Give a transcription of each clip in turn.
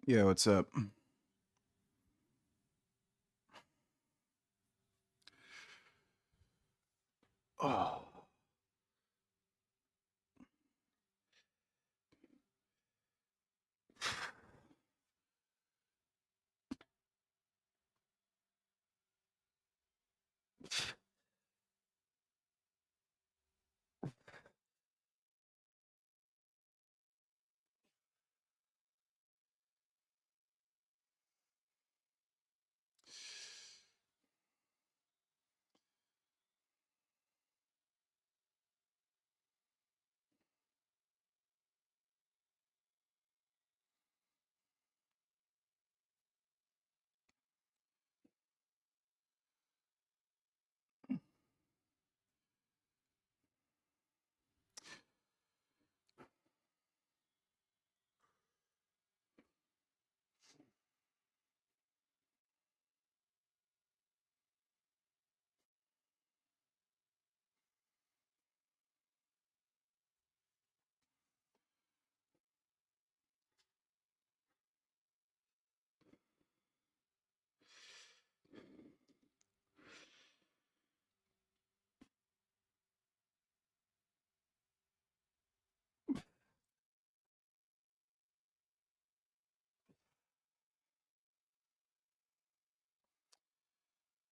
Yeah, what's up? Oh.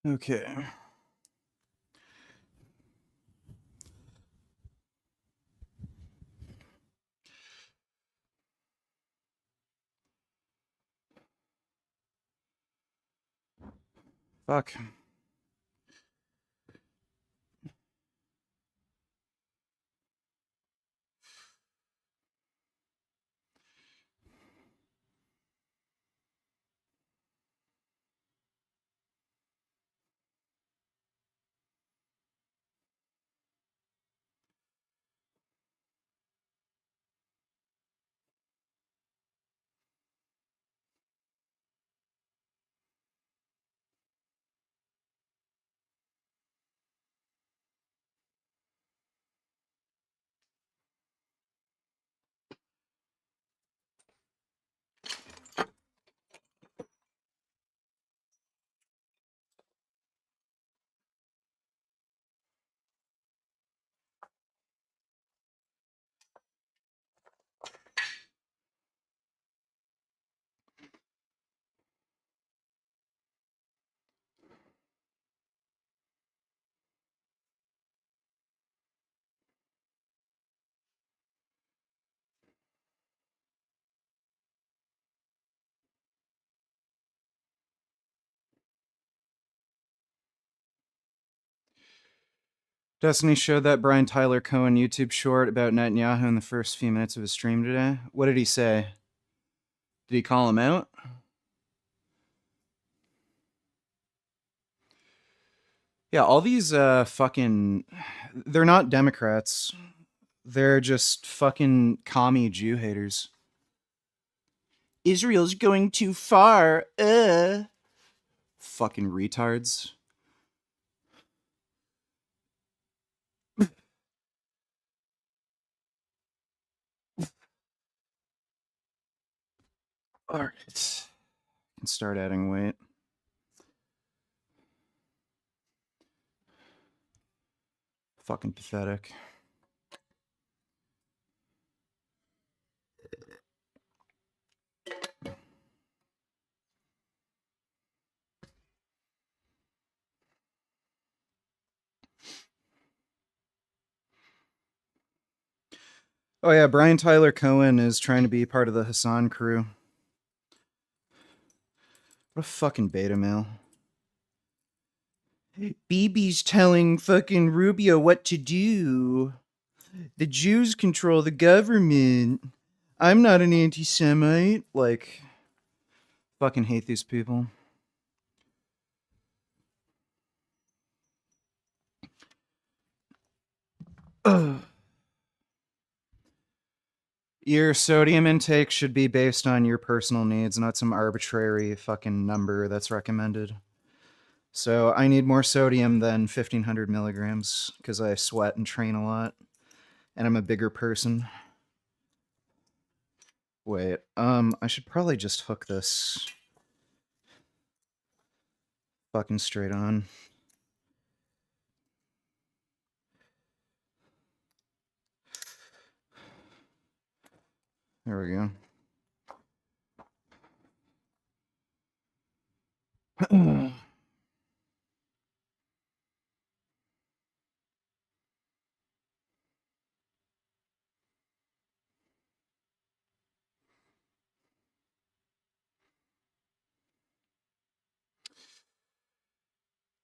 Okay. Fuck. Destiny showed that Brian Tyler Cohen YouTube short about Netanyahu in the first few minutes of his stream today. What did he say? Did he call him out? Yeah, all these fucking. They're not Democrats. They're just fucking commie Jew haters. Israel's going too far. Fucking retards. Alright. Can start adding weight. Fucking pathetic. Oh yeah, Brian Tyler Cohen is trying to be part of the Hassan crew. What a fucking beta male. Bibi's telling fucking Rubio what to do. The Jews control the government. I'm not an anti-Semite. Like, fucking hate these people. Ugh. Your sodium intake should be based on your personal needs, not some arbitrary fucking number that's recommended. So I need more sodium than 1500 milligrams because I sweat and train a lot, and I'm a bigger person. Wait, I should probably just hook this fucking straight on. There we go.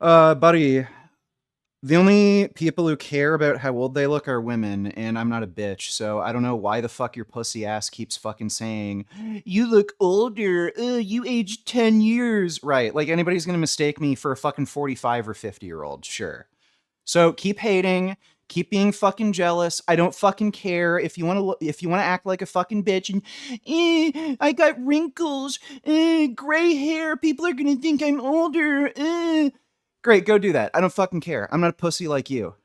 Buddy, the only people who care about how old they look are women, and I'm not a bitch, so I don't know why the fuck your pussy ass keeps fucking saying, you look older, you aged 10 years. Right, like anybody's gonna mistake me for a fucking 45 or 50-year-old, sure. So keep hating, keep being fucking jealous. I don't fucking care if you want to act like a fucking bitch and I got wrinkles, gray hair. People are gonna think I'm older. Great, go do that. I don't fucking care. I'm not a pussy like you.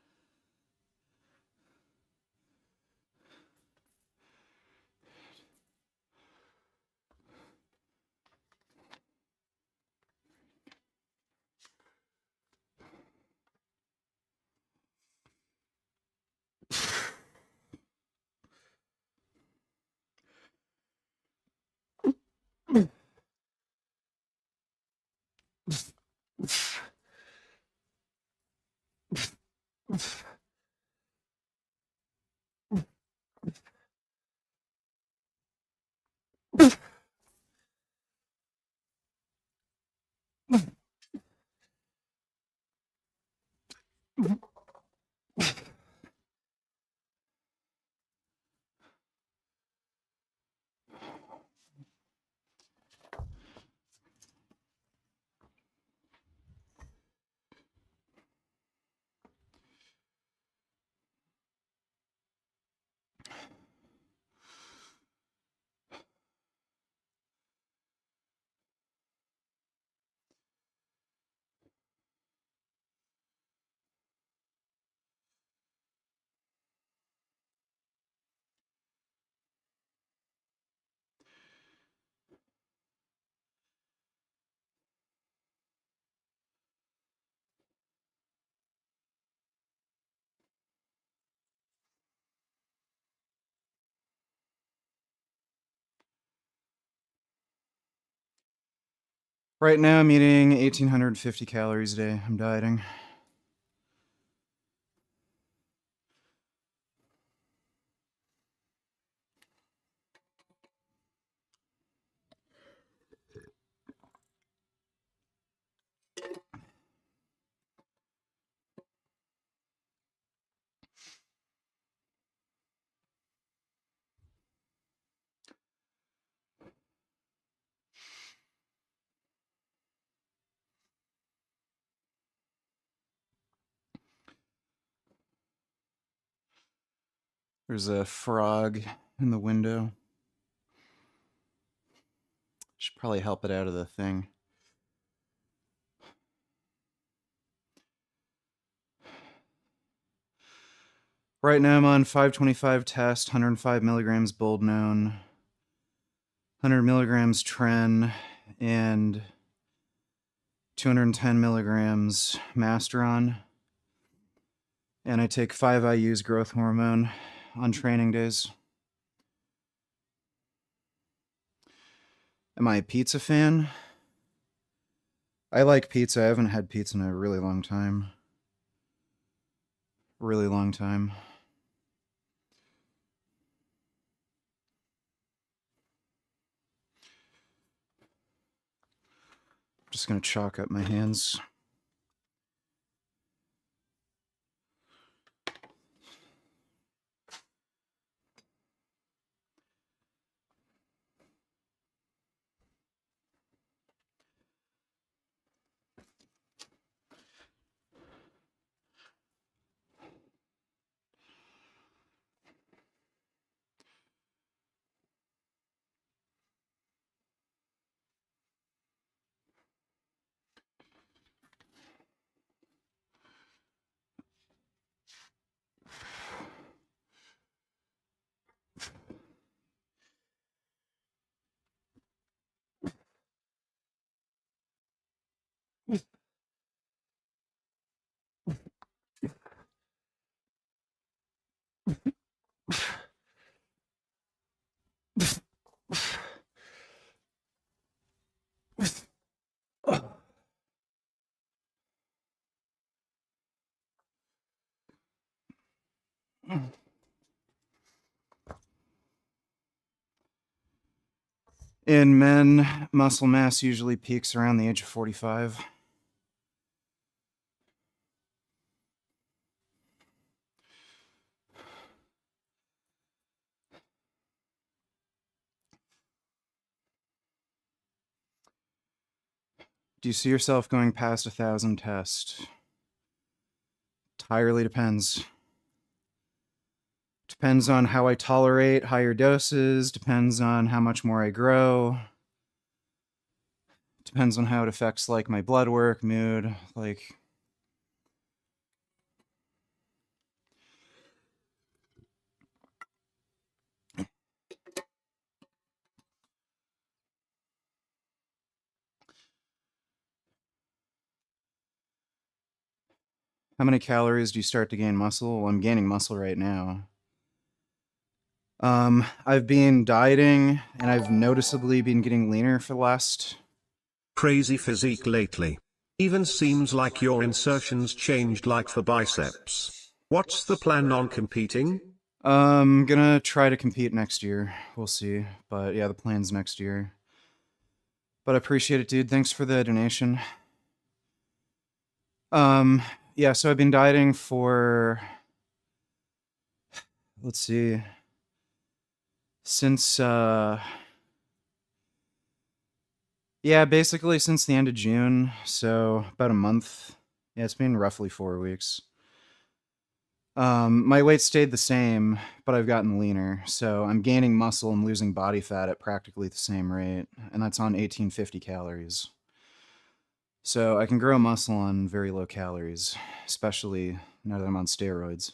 Right now, I'm eating 1,850 calories a day. I'm dieting. There's a frog in the window. Should probably help it out of the thing. Right now, I'm on 525 test, 105 milligrams Boldenone, 100 milligrams Tren, and 210 milligrams Masteron. And I take 5 IU's growth hormone on training days. Am I a pizza fan? I like pizza. I haven't had pizza in a really long time. Really long time. Just gonna chalk up my hands. In men, muscle mass usually peaks around the age of 45. Do you see yourself going past 1,000 tests? Entirely depends. Depends on how I tolerate higher doses, depends on how much more I grow, depends on how it affects like my blood work, mood, like how many calories do you start to gain muscle? Well, I'm gaining muscle right now. I've been dieting and I've noticeably been getting leaner for the last... Crazy physique lately. Even seems like your insertions changed like for biceps. What's the plan on competing? Gonna try to compete next year. We'll see. But yeah, the plan's next year. But I appreciate it, dude. Thanks for the donation. Yeah, so I've been dieting for... Let's see. Since, yeah, basically since the end of June, so about a month. Yeah, it's been roughly 4 weeks. My weight stayed the same, but I've gotten leaner, so I'm gaining muscle and losing body fat at practically the same rate, and that's on 1850 calories. So I can grow muscle on very low calories, especially now that I'm on steroids.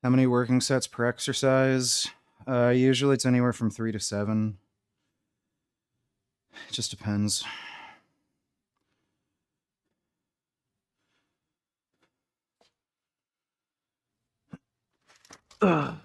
How many working sets per exercise? Usually it's anywhere from 3 to 7. It just depends. Ugh.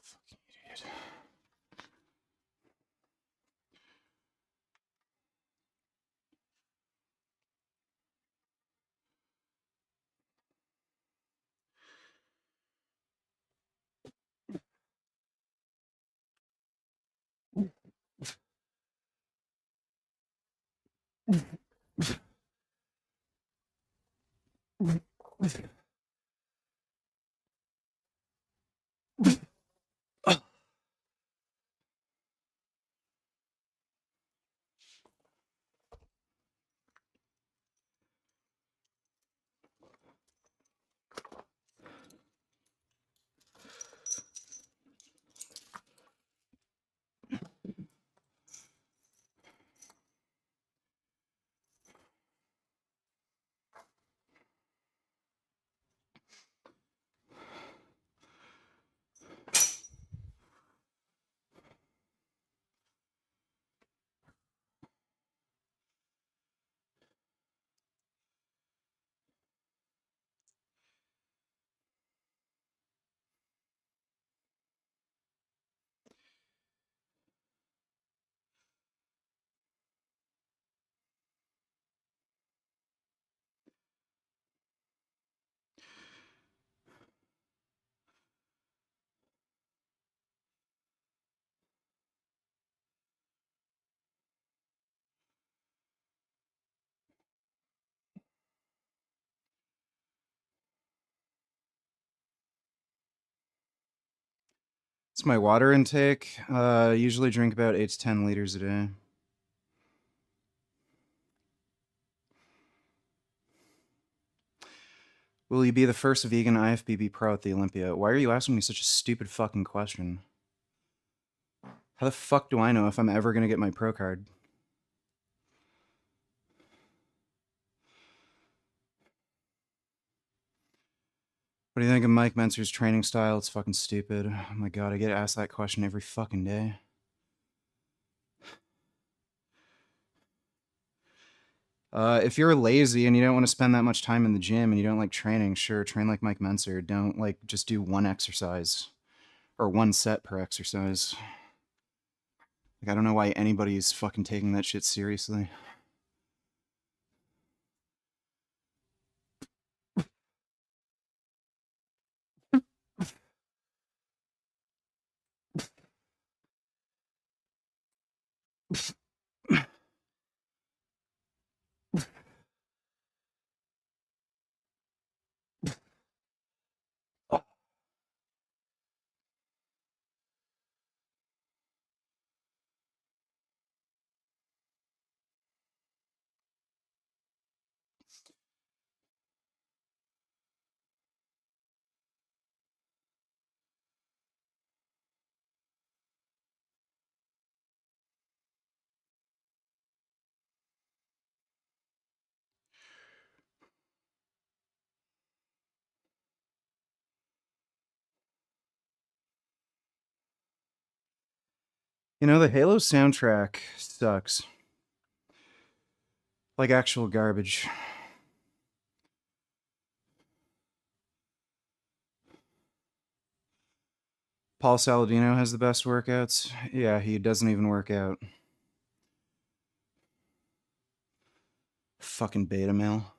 Fucking idiot. It's my water intake. I usually drink about 8 to 10 liters a day. Will you be the first vegan IFBB pro at the Olympia? Why are you asking me such a stupid fucking question? How the fuck do I know if I'm ever gonna get my pro card? What What do you think of Mike Mentzer's training style? It's fucking stupid. Oh my god, I get asked that question every fucking day. If you're lazy and you don't want to spend that much time in the gym and you don't like training, sure, train like Mike Mentzer. Don't like just do one exercise or one set per exercise. Like, I don't know why anybody's fucking taking that shit seriously. You know, the Halo soundtrack sucks. Like actual garbage. Paul Saladino has the best workouts. Yeah, he doesn't even work out. Fucking beta male.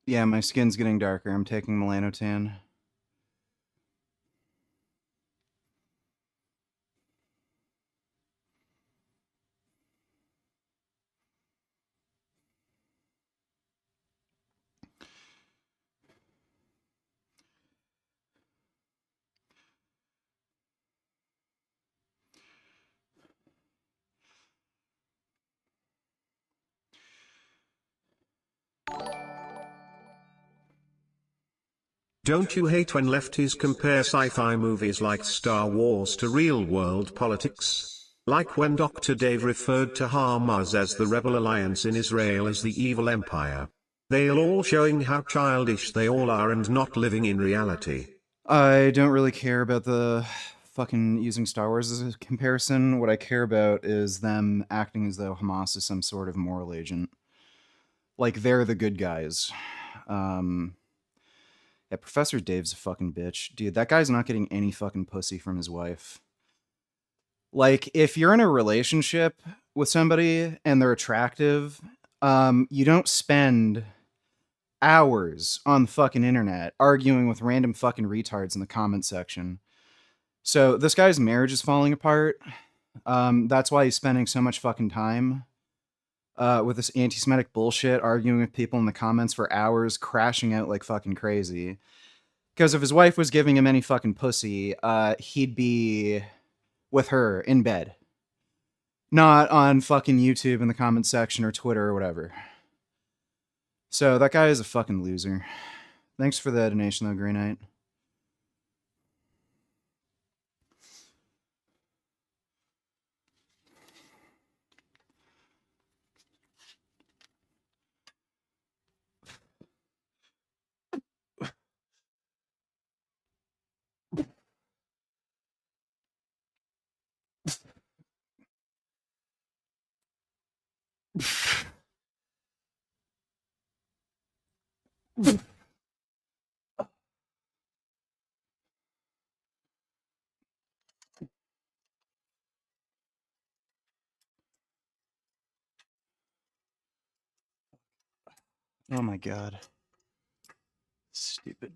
Yeah, my skin's getting darker. I'm taking melanotan. Don't you hate when lefties compare sci-fi movies like Star Wars to real-world politics? Like when Dr. Dave referred to Hamas as the Rebel Alliance in Israel as the evil empire. They're all showing how childish they all are and not living in reality. I don't really care about the fucking using Star Wars as a comparison. What I care about is them acting as though Hamas is some sort of moral agent. Like they're the good guys. Yeah, Professor Dave's a fucking bitch. Dude, that guy's not getting any fucking pussy from his wife. Like, if you're in a relationship with somebody and they're attractive, you don't spend hours on the fucking internet arguing with random fucking retards in the comment section. So this guy's marriage is falling apart. That's why he's spending so much fucking time with this anti-Semitic bullshit, arguing with people in the comments for hours, crashing out like fucking crazy. Because if his wife was giving him any fucking pussy, he'd be with her in bed. Not on fucking YouTube in the comment section or Twitter or whatever. So that guy is a fucking loser. Thanks for the donation though, Green Knight. Oh my god. Stupid.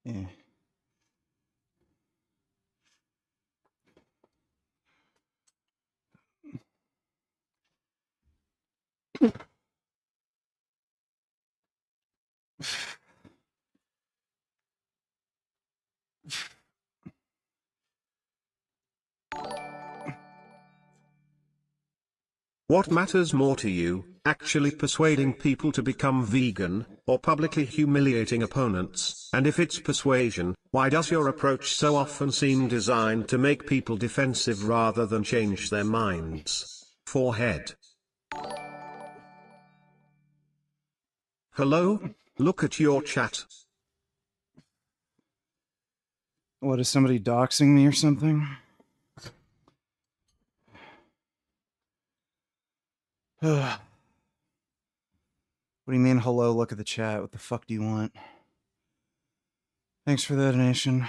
Eh. What matters more to you, actually persuading people to become vegan, or publicly humiliating opponents? And if it's persuasion, why does your approach so often seem designed to make people defensive rather than change their minds? Forehead. Hello? Look at your chat. What, is somebody doxing me or something? What do you mean, hello, look at the chat? What the fuck do you want? Thanks for the donation.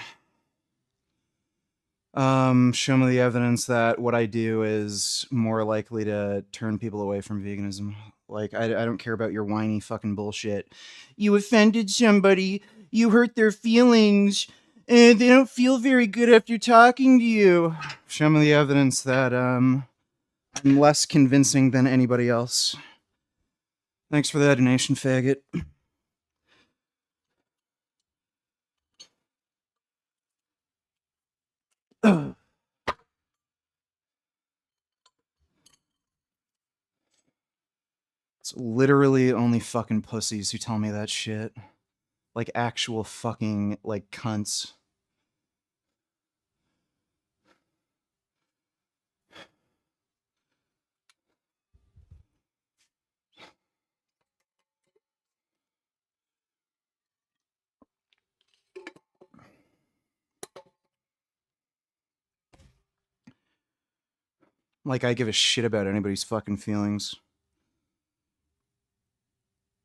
Show me the evidence that what I do is more likely to turn people away from veganism. Like, I don't care about your whiny fucking bullshit. You offended somebody, you hurt their feelings, and they don't feel very good after talking to you. Show me the evidence that, I'm less convincing than anybody else. Thanks for the donation, faggot. It's literally only fucking pussies who tell me that shit. Like actual fucking, like, cunts. Like I give a shit about anybody's fucking feelings.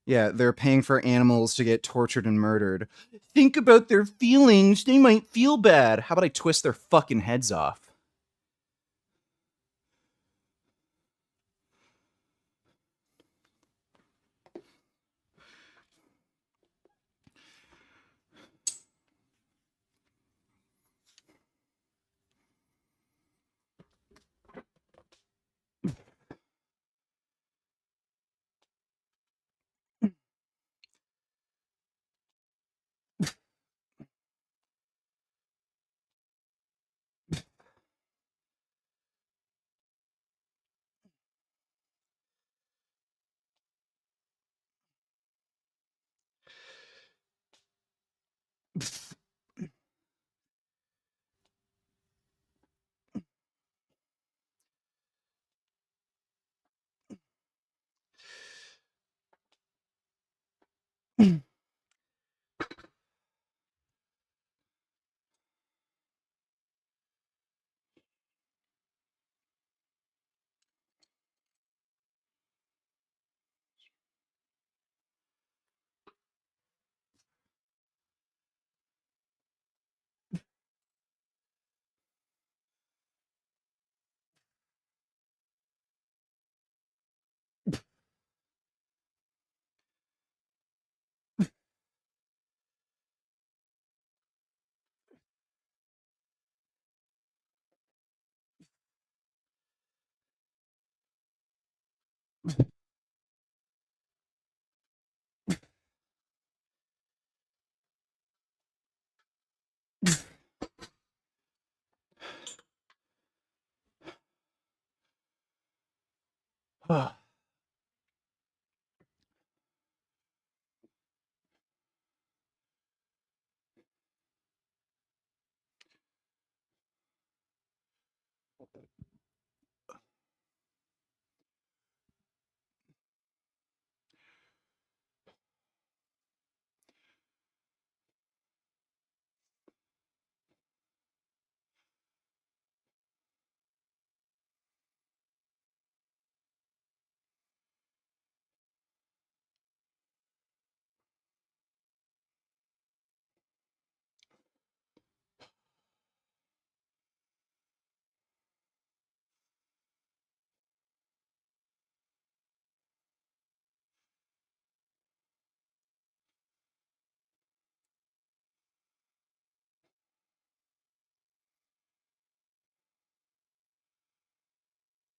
Yeah, they're paying for animals to get tortured and murdered. Think about their feelings. They might feel bad. How about I twist their fucking heads off?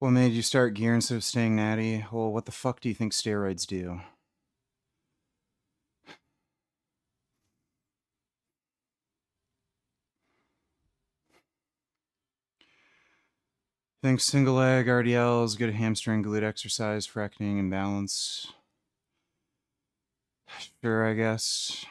What made you start gear instead of staying natty? Well, what the fuck do you think steroids do? Think single leg RDL is good at hamstring glute exercise for acting and balance. Sure, I guess.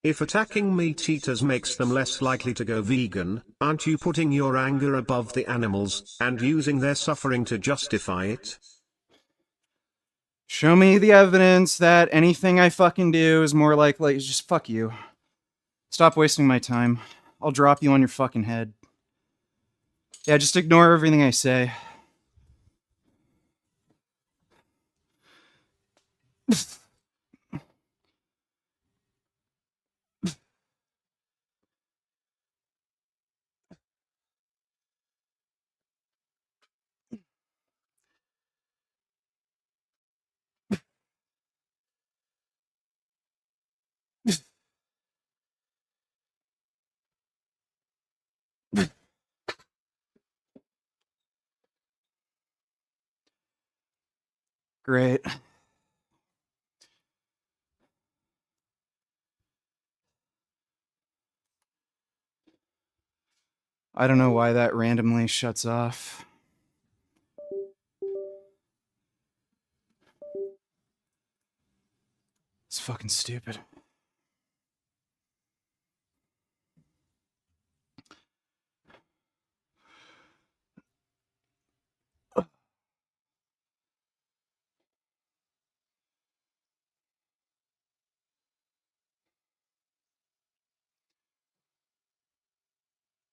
If attacking meat eaters makes them less likely to go vegan, aren't you putting your anger above the animals, and using their suffering to justify it? Show me the evidence that anything I fucking do is more likely. Just fuck you. Stop wasting my time. I'll drop you on your fucking head. Yeah, just ignore everything I say. Great. I don't know why that randomly shuts off. It's fucking stupid.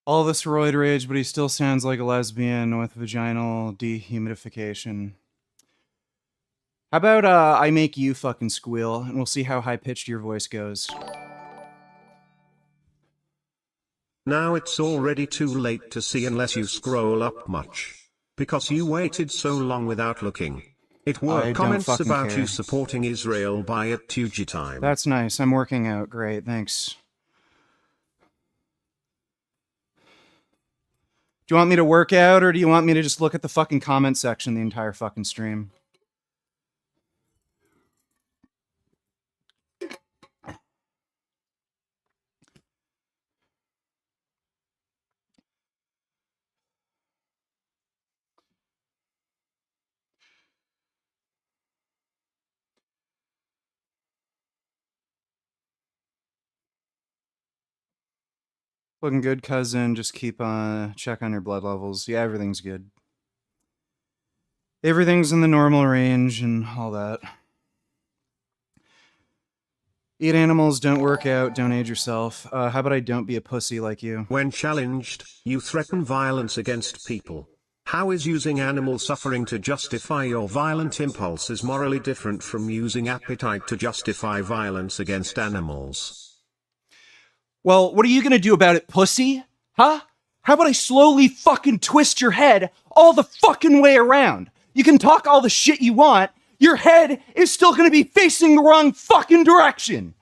All this roid rage, but he still sounds like a lesbian with vaginal dehumidification. How about I make you fucking squeal, and we'll see how high-pitched your voice goes. Now it's already too late to see unless you scroll up much. Because you waited so long without looking. It were I don't comments fucking about care. you supporting Israel by at Tuji time. That's nice. I'm working out. Great, thanks. Do you want me to work out, or do you want me to just look at the fucking comment section the entire fucking stream? Looking good, cousin. Just keep check on your blood levels. Yeah, everything's good. Everything's in the normal range and all that. Eat animals, don't work out, don't age yourself. How about I don't be a pussy like you? When challenged, you threaten violence against people. How is using animal suffering to justify your violent impulses morally different from using appetite to justify violence against animals? Well, what are you gonna do about it, pussy? Huh? How about I slowly fucking twist your head all the fucking way around? You can talk all the shit you want, your head is still gonna be facing the wrong fucking direction.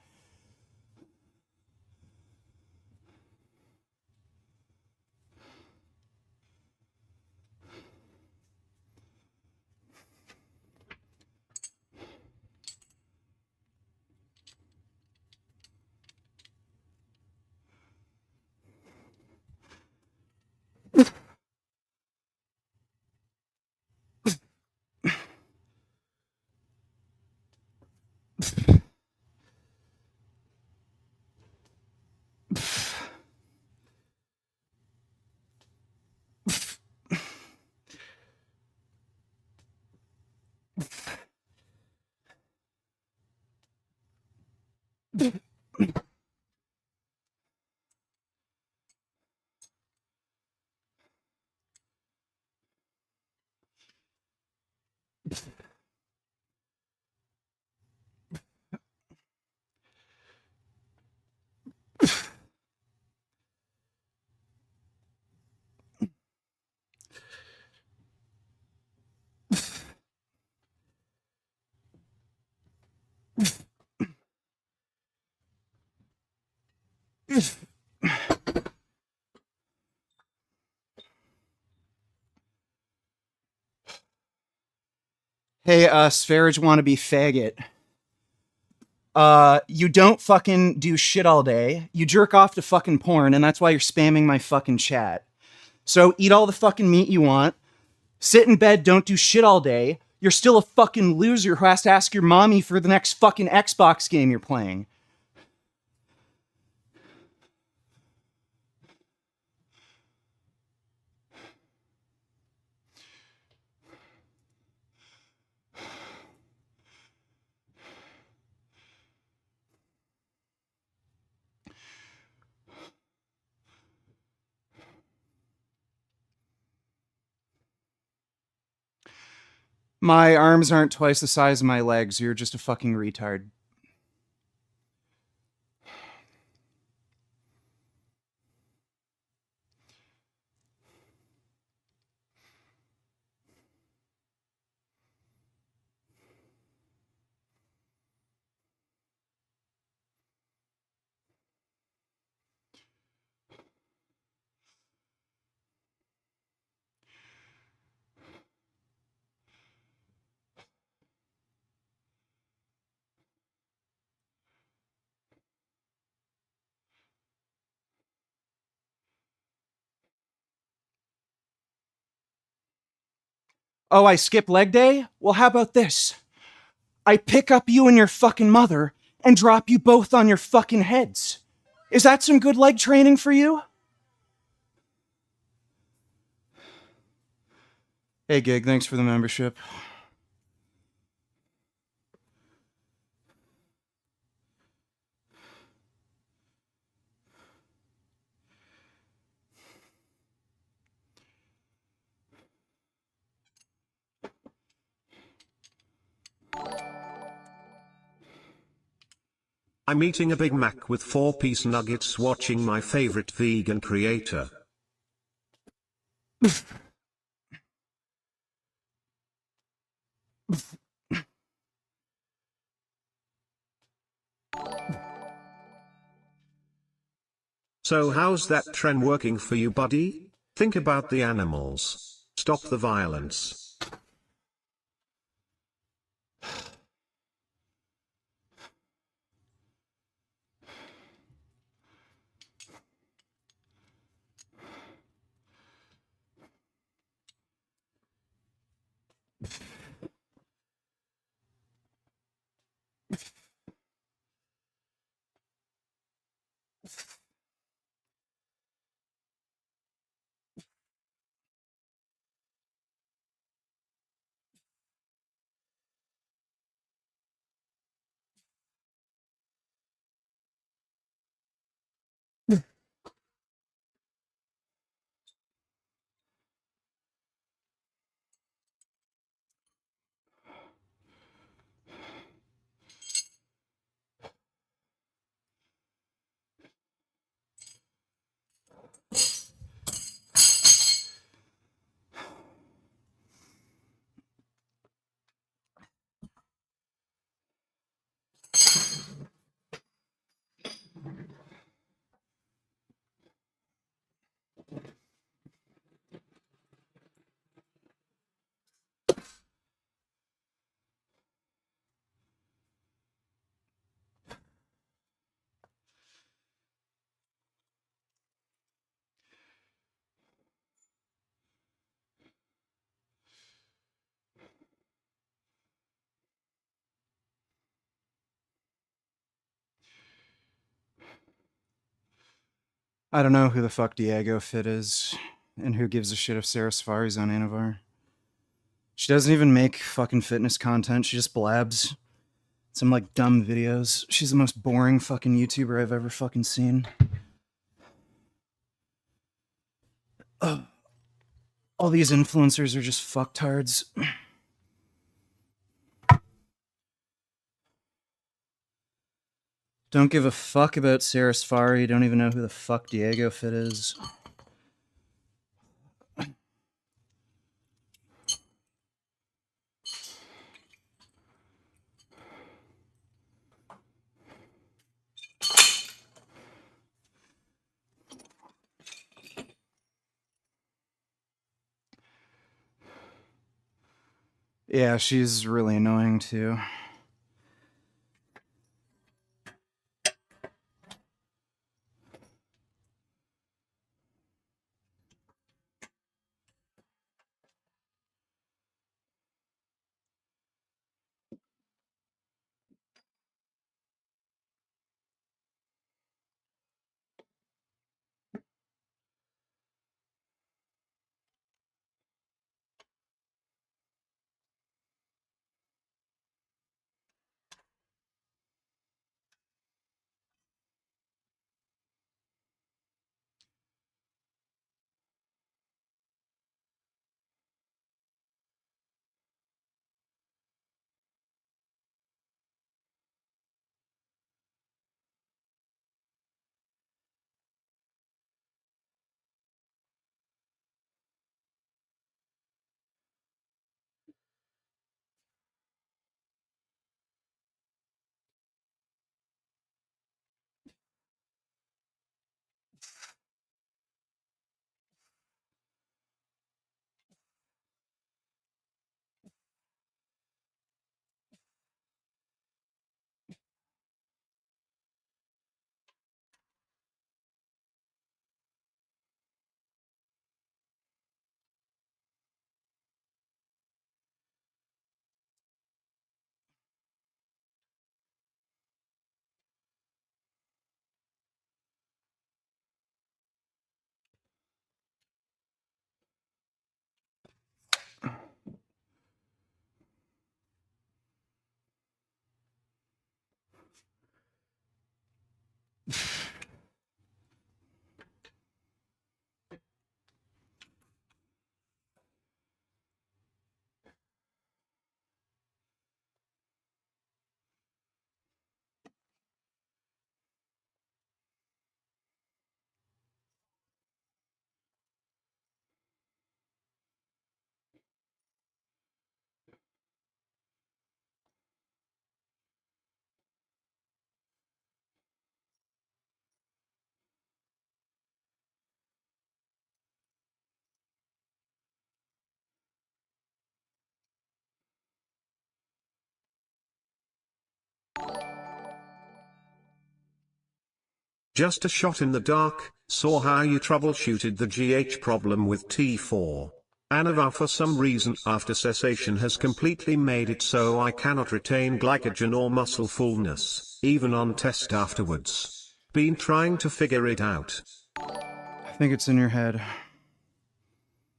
Hey, Spherage wannabe faggot. You don't fucking do shit all day. You jerk off to fucking porn, and that's why you're spamming my fucking chat. So eat all the fucking meat you want. Sit in bed, don't do shit all day. You're still a fucking loser who has to ask your mommy for the next fucking Xbox game you're playing. My arms aren't twice the size of my legs. You're just a fucking retard. Oh, I skip leg day? Well, how about this? I pick up you and your fucking mother and drop you both on your fucking heads. Is that some good leg training for you? Hey, Gig, thanks for the membership. I'm eating a Big Mac with 4-piece nuggets watching my favorite vegan creator. So how's that trend working for you, buddy? Think about the animals. Stop the violence. I don't know who the fuck Diego Fit is, and who gives a shit if Sarah Safari's on Anavar. She doesn't even make fucking fitness content, she just blabs. Some like dumb videos. She's the most boring fucking YouTuber I've ever fucking seen. Ugh. All these influencers are just fucktards. Don't give a fuck about Sarah Safari. Don't even know who the fuck Diego Fit is. Yeah, she's really annoying too. Just a shot in the dark, saw how you troubleshooted the GH problem with T4. Anavar for some reason after cessation has completely made it so I cannot retain glycogen or muscle fullness, even on test afterwards. Been trying to figure it out. I think it's in your head.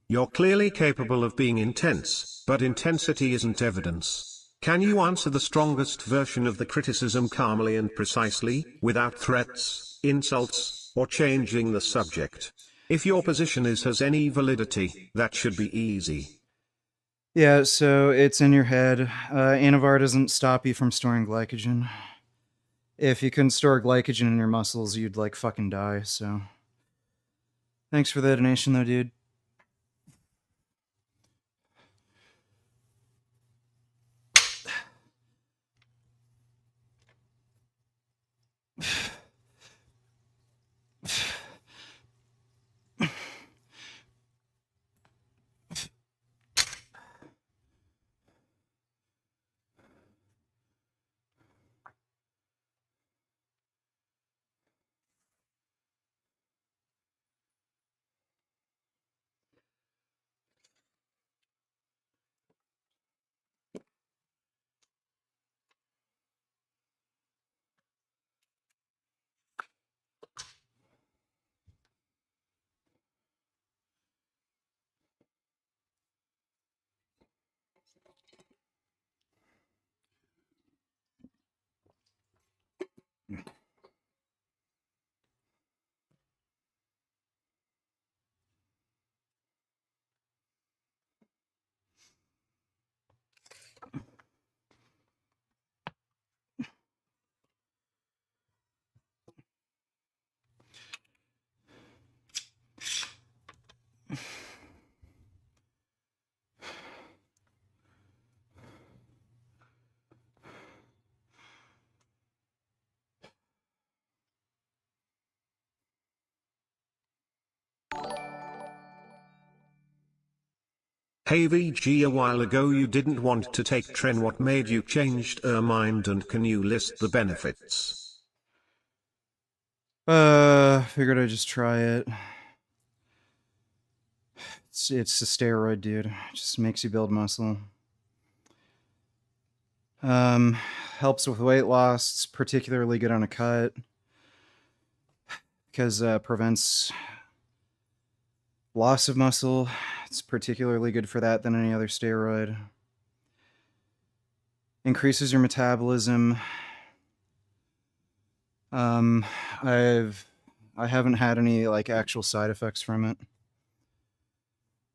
You're clearly capable of being intense, but intensity isn't evidence. Can you answer the strongest version of the criticism calmly and precisely, without threats, insults, or changing the subject? If your position has any validity, that should be easy. Yeah, so it's in your head. Anavar doesn't stop you from storing glycogen. If you couldn't store glycogen in your muscles, you'd like fucking die, so. Thanks for the donation though, dude. Hey VG, a while ago you didn't want to take Tren. What made you changed your mind, and can you list the benefits? Figured I'd just try it. It's a steroid, dude. It just makes you build muscle. Helps with weight loss. It's particularly good on a cut because prevents loss of muscle. It's particularly good for that than any other steroid. Increases your metabolism. I haven't had any like actual side effects from it.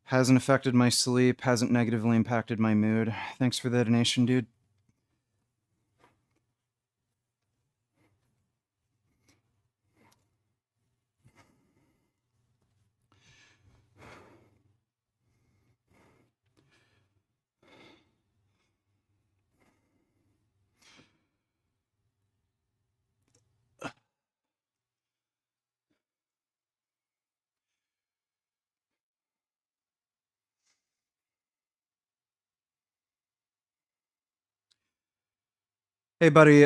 Hasn't affected my sleep, hasn't negatively impacted my mood. Thanks for the donation, dude. Hey, buddy,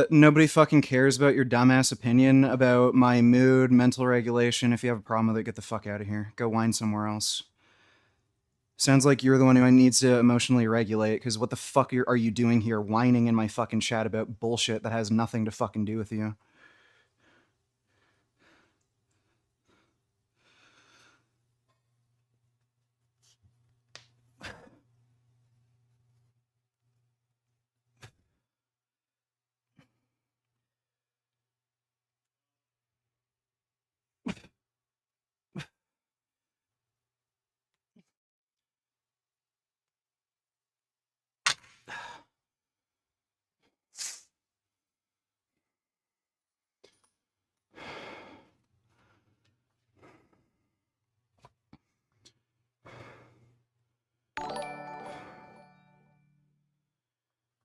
nobody fucking cares about your dumbass opinion about my mood, mental regulation. If you have a problem with it, get the fuck out of here. Go whine somewhere else. Sounds like you're the one who needs to emotionally regulate, because what the fuck are you doing here whining in my fucking chat about bullshit that has nothing to fucking do with you?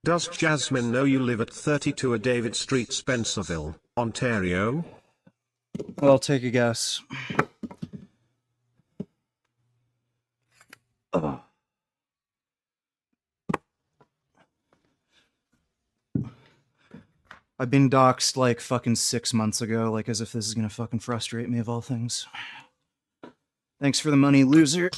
Does Jasmine know you live at 32 a David Street, Spencerville, Ontario? Well, I'll take a guess. Ugh. I've been doxxed like fucking 6 months ago, like as if this is gonna fucking frustrate me of all things. Thanks for the money, loser.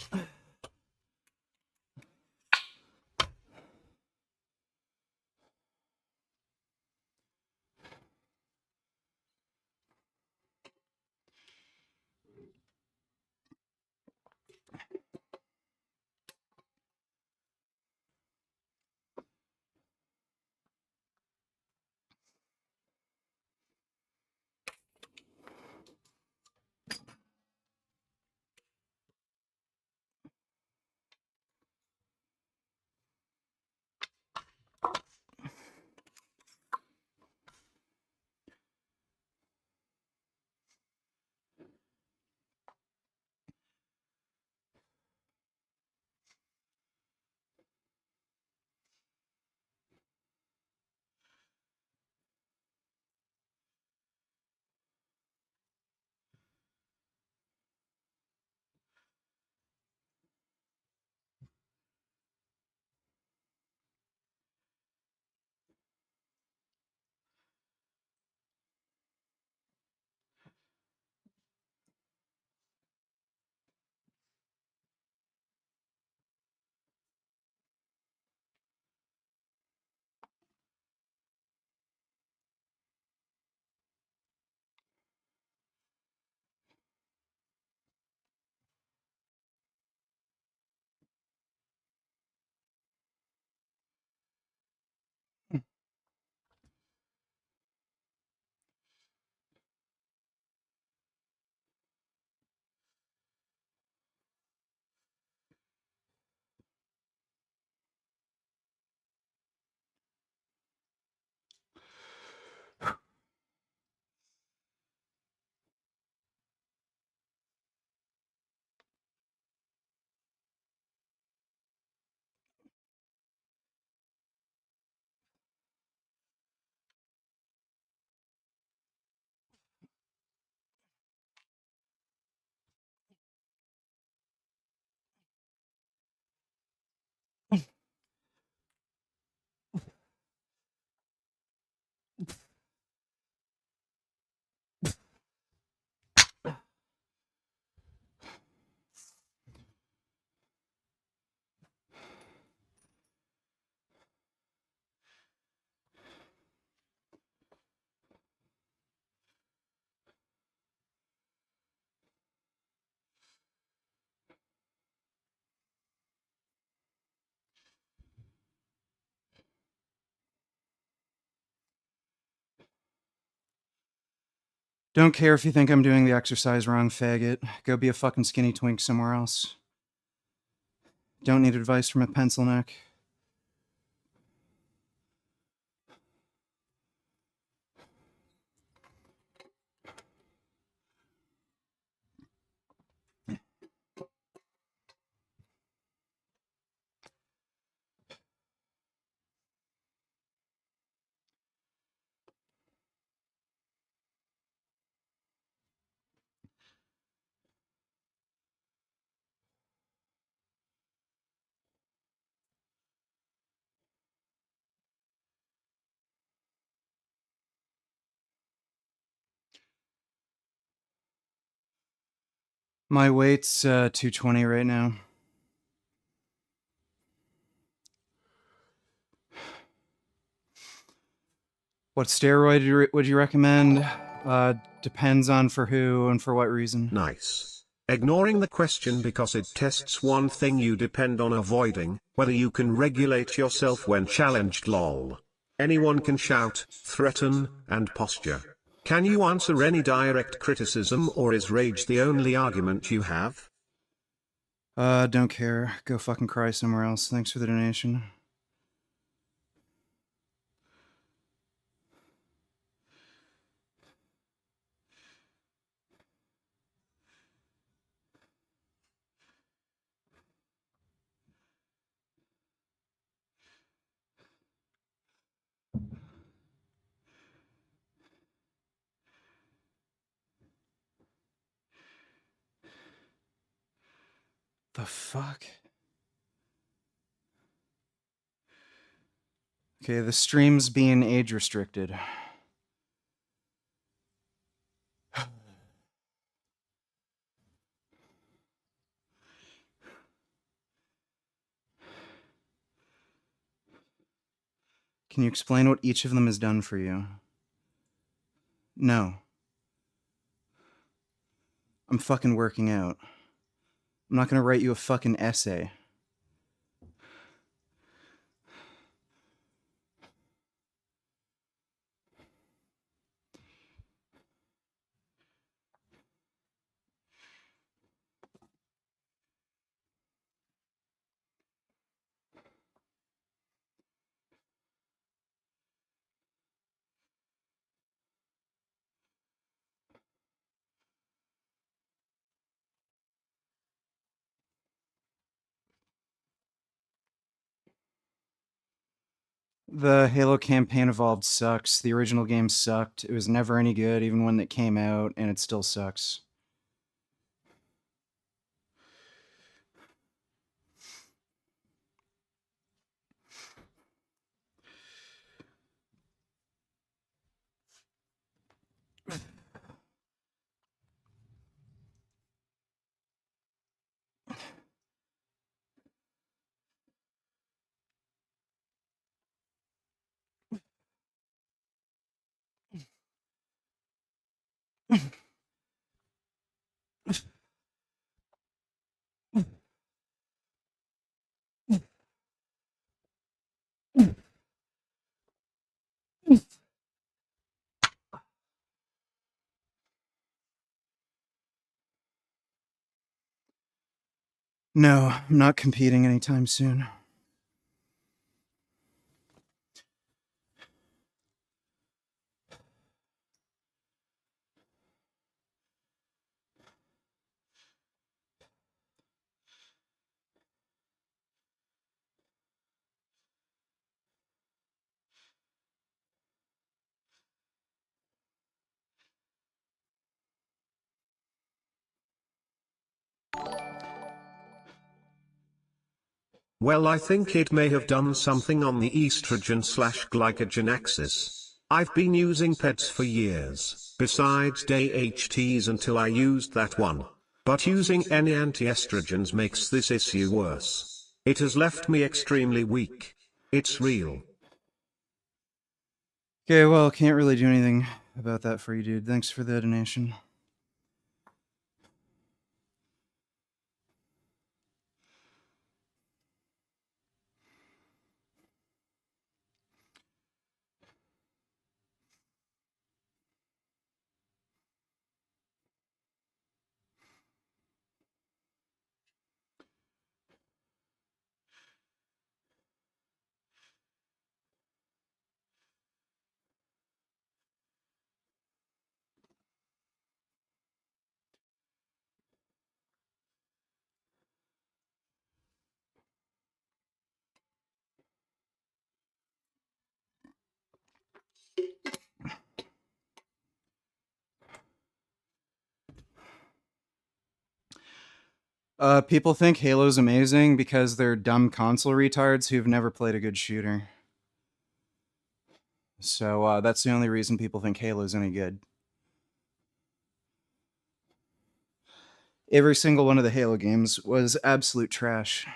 Don't care if you think I'm doing the exercise wrong, faggot. Go be a fucking skinny twink somewhere else. Don't need advice from a pencil neck. My weight's 220 right now. What steroid would you recommend? Depends on for who and for what reason. Nice. Ignoring the question because it tests one thing you depend on avoiding, whether you can regulate yourself when challenged lol. Anyone can shout, threaten, and posture. Can you answer any direct criticism or is rage the only argument you have? Don't care. Go fucking cry somewhere else. Thanks for the donation. The fuck? Okay, the stream's being age restricted. Can you explain what each of them has done for you? No. I'm fucking working out. I'm not gonna write you a fucking essay. The Halo campaign evolved sucks. The original game sucked. It was never any good, even when it came out, and it still sucks. No, I'm not competing anytime soon. Well, I think it may have done something on the estrogen/glycogen axis. I've been using PEDs for years, besides DHTs until I used that one. But using any anti-estrogens makes this issue worse. It has left me extremely weak. It's real. Okay, well, can't really do anything about that for you, dude. Thanks for the donation. People think Halo's amazing because they're dumb console retards who've never played a good shooter. So that's the only reason people think Halo's any good. Every single one of the Halo games was absolute trash.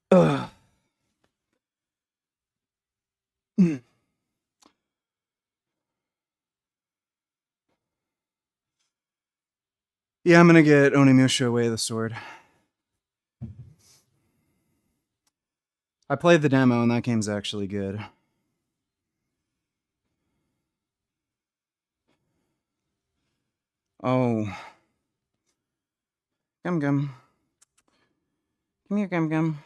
Ugh. Yeah, I'm gonna get Onimusha Way of the Sword. I played the demo and that game's actually good. Oh. Gum Gum. Come here, Gum Gum.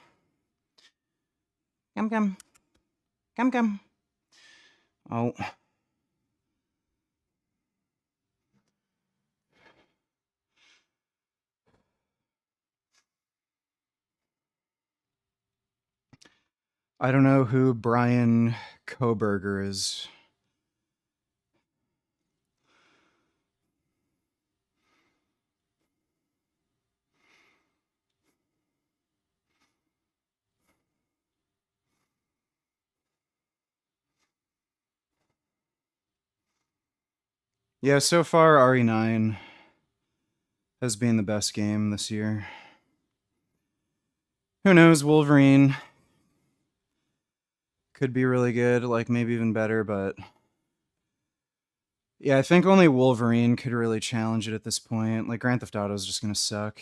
Gum Gum. Gum Gum. Oh. I don't know who Brian Koberger is. Yeah, so far RE9 has been the best game this year. Who knows, Wolverine could be really good, like maybe even better, but yeah, I think only Wolverine could really challenge it at this point. Like Grand Theft Auto is just gonna suck.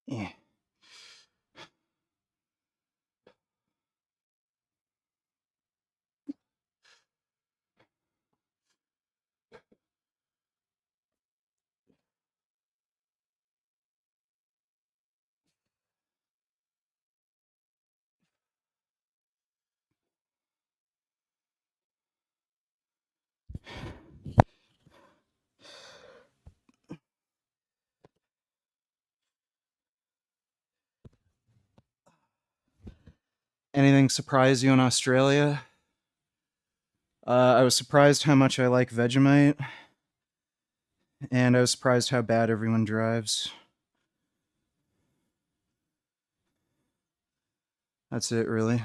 Yeah. anything surprise you in Australia? I was surprised how much I like Vegemite, and I was surprised how bad everyone drives. That's it, really.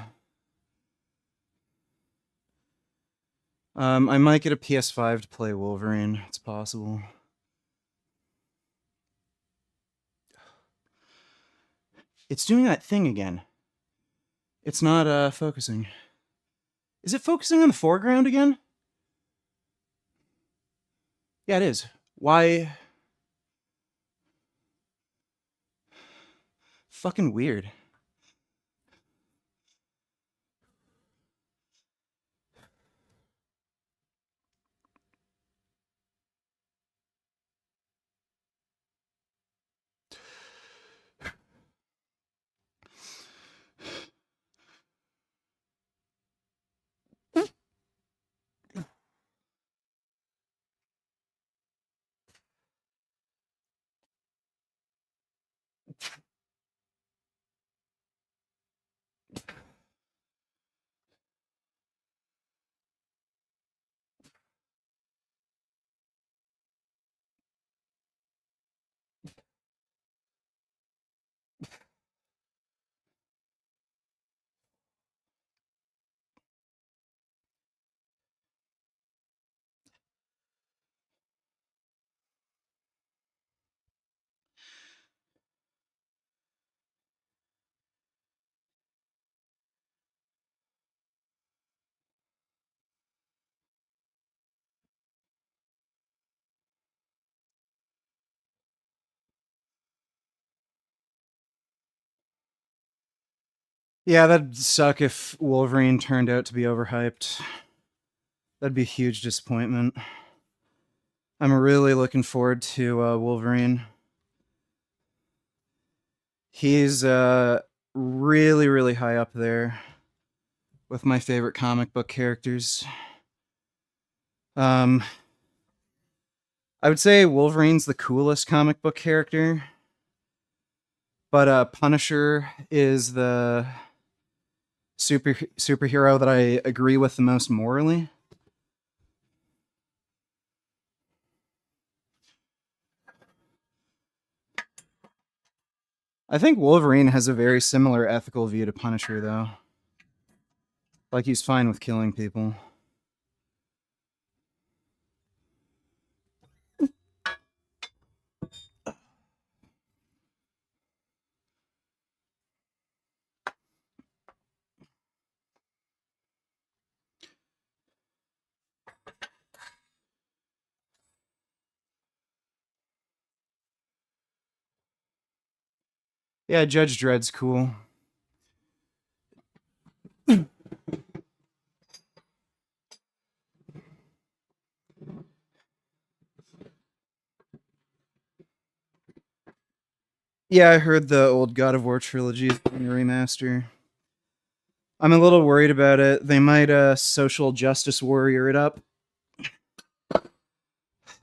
I might get a PS5 to play Wolverine. It's possible. It's doing that thing again. It's not focusing. Is it focusing on the foreground again? Yeah, it is. Why? Fucking weird. Yeah, that'd suck if Wolverine turned out to be overhyped. That'd be a huge disappointment. I'm really looking forward to Wolverine. He's really, really high up there with my favorite comic book characters. I would say Wolverine's the coolest comic book character, but Punisher is the superhero that I agree with the most morally. I think Wolverine has a very similar ethical view to Punisher, though. Like, he's fine with killing people. Yeah, Judge Dredd's cool. Yeah, I heard the old God of War trilogy is getting a remaster. I'm a little worried about it. They might social justice warrior it up.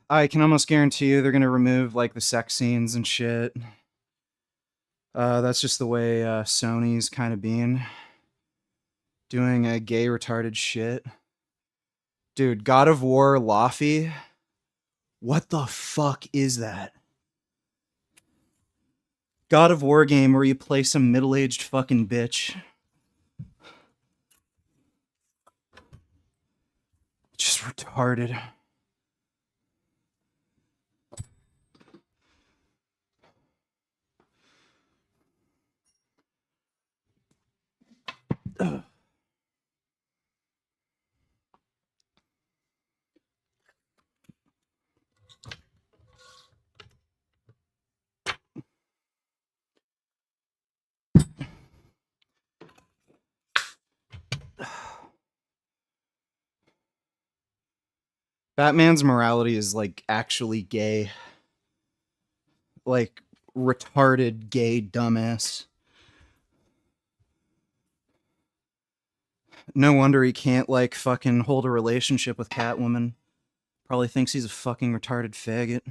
I can almost guarantee you they're gonna remove like the sex scenes and shit. That's just the way Sony's kind of being. Doing a gay retarded shit. Dude, God of War Laufey? What the fuck is that? God of War game where you play some middle-aged fucking bitch. Just retarded. Ugh. Batman's morality is like actually gay. Like retarded gay dumbass. No wonder he can't like fucking hold a relationship with Catwoman. Probably thinks he's a fucking retarded faggot.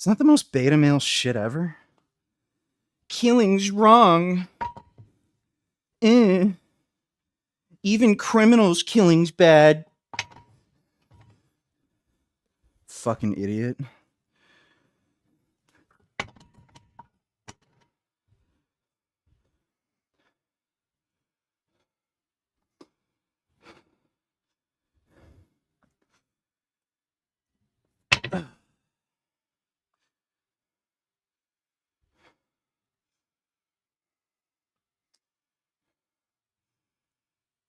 It's not the most beta male shit ever. Killing's wrong. Even criminals killing's bad. Fucking idiot.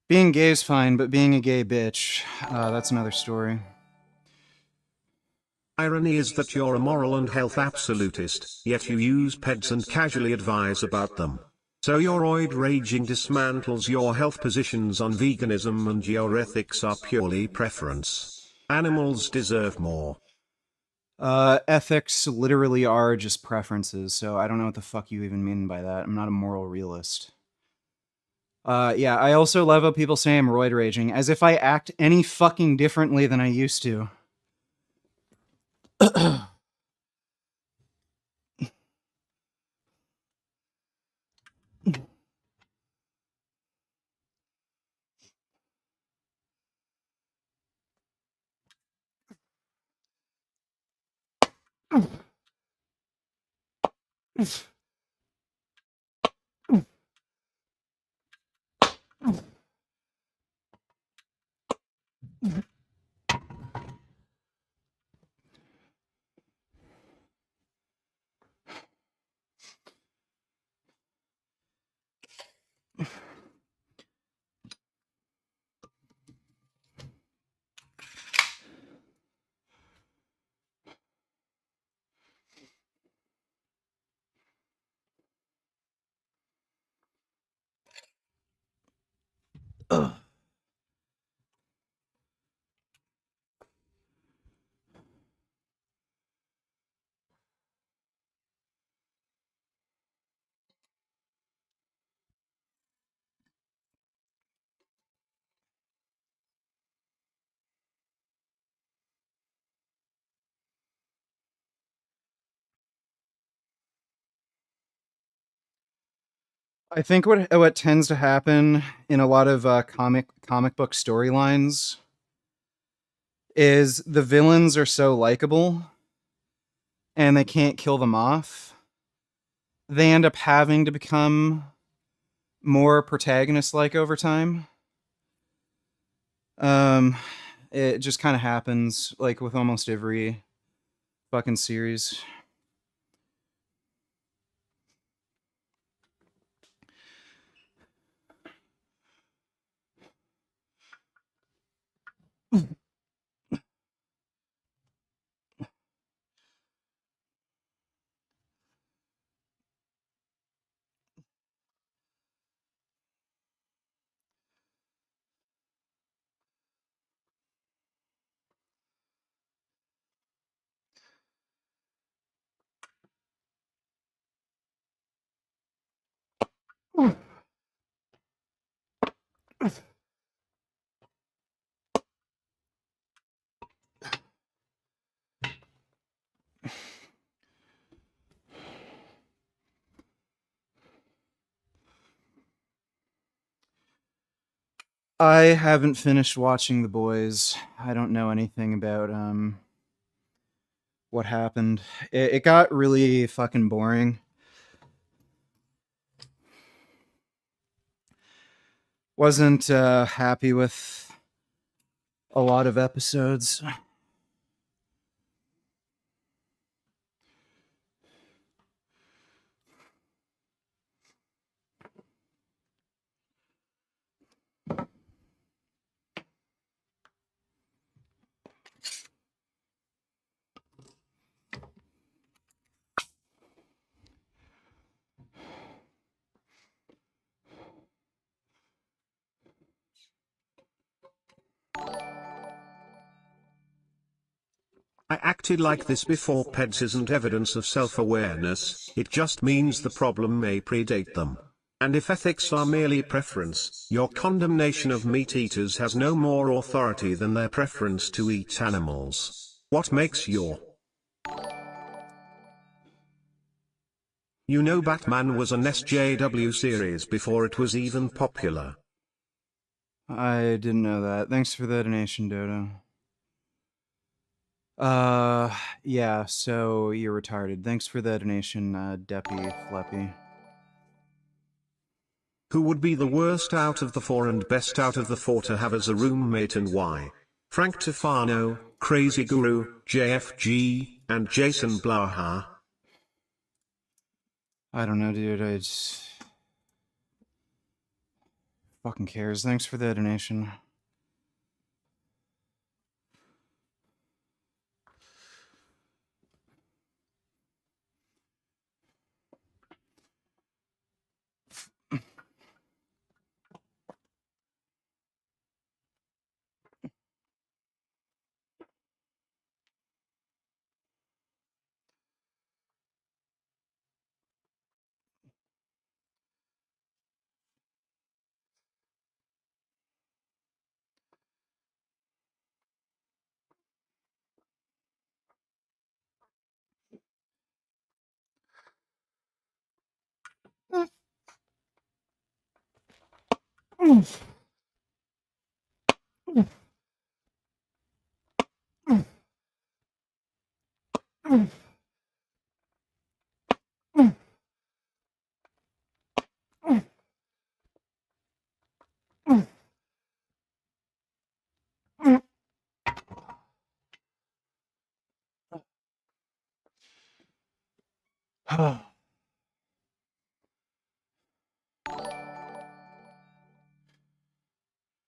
Being gay is fine, but being a gay bitch, that's another story. Irony is that you're a moral and health absolutist, yet you use peds and casually advise about them. So your roid raging dismantles your health positions on veganism and your ethics are purely preference. Animals deserve more. Ethics literally are just preferences, so I don't know what the fuck you even mean by that. I'm not a moral realist. Yeah, I also love how people say I'm roid raging, as if I act any fucking differently than I used to. I think what tends to happen in a lot of comic book storylines is the villains are so likable and they can't kill them off. They end up having to become more protagonist-like over time. It just kind of happens, like, with almost every fucking series. I haven't finished watching The Boys. I don't know anything about what happened. It got really fucking boring. Wasn't happy with a lot of episodes. I acted like this before. Peds isn't evidence of self-awareness, it just means the problem may predate them. And if ethics are merely preference, your condemnation of meat eaters has no more authority than their preference to eat animals. What makes your You know Batman was an SJW series before it was even popular. I didn't know that. Thanks for the donation, Dodo. Yeah, so you're retarded. Thanks for the donation, Deppy Fleppy. Who would be the worst out of the four and best out of the four to have as a roommate and why? Frank Tufano, Crazy Guru, JFG, and Jason Blaha. I don't know, dude. I just... fucking cares. Thanks for the donation.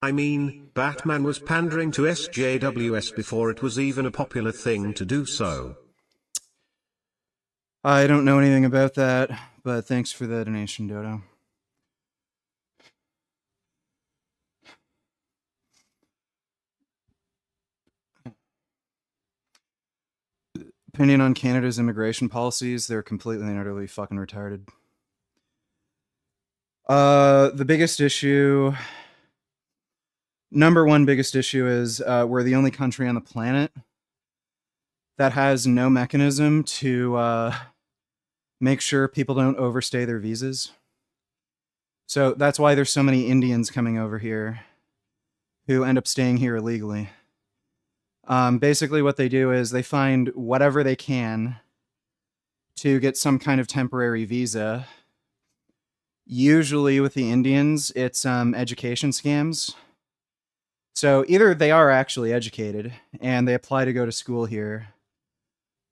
I mean, Batman was pandering to SJWs before it was even a popular thing to do so. I don't know anything about that, but thanks for the donation, Dodo. Opinion on Canada's immigration policies, they're completely and utterly fucking retarded. The biggest issue, number one biggest issue is we're the only country on the planet that has no mechanism to make sure people don't overstay their visas. So that's why there's so many Indians coming over here who end up staying here illegally. Basically what they do is they find whatever they can to get some kind of temporary visa. Usually with the Indians, it's education scams. So either they are actually educated and they apply to go to school here,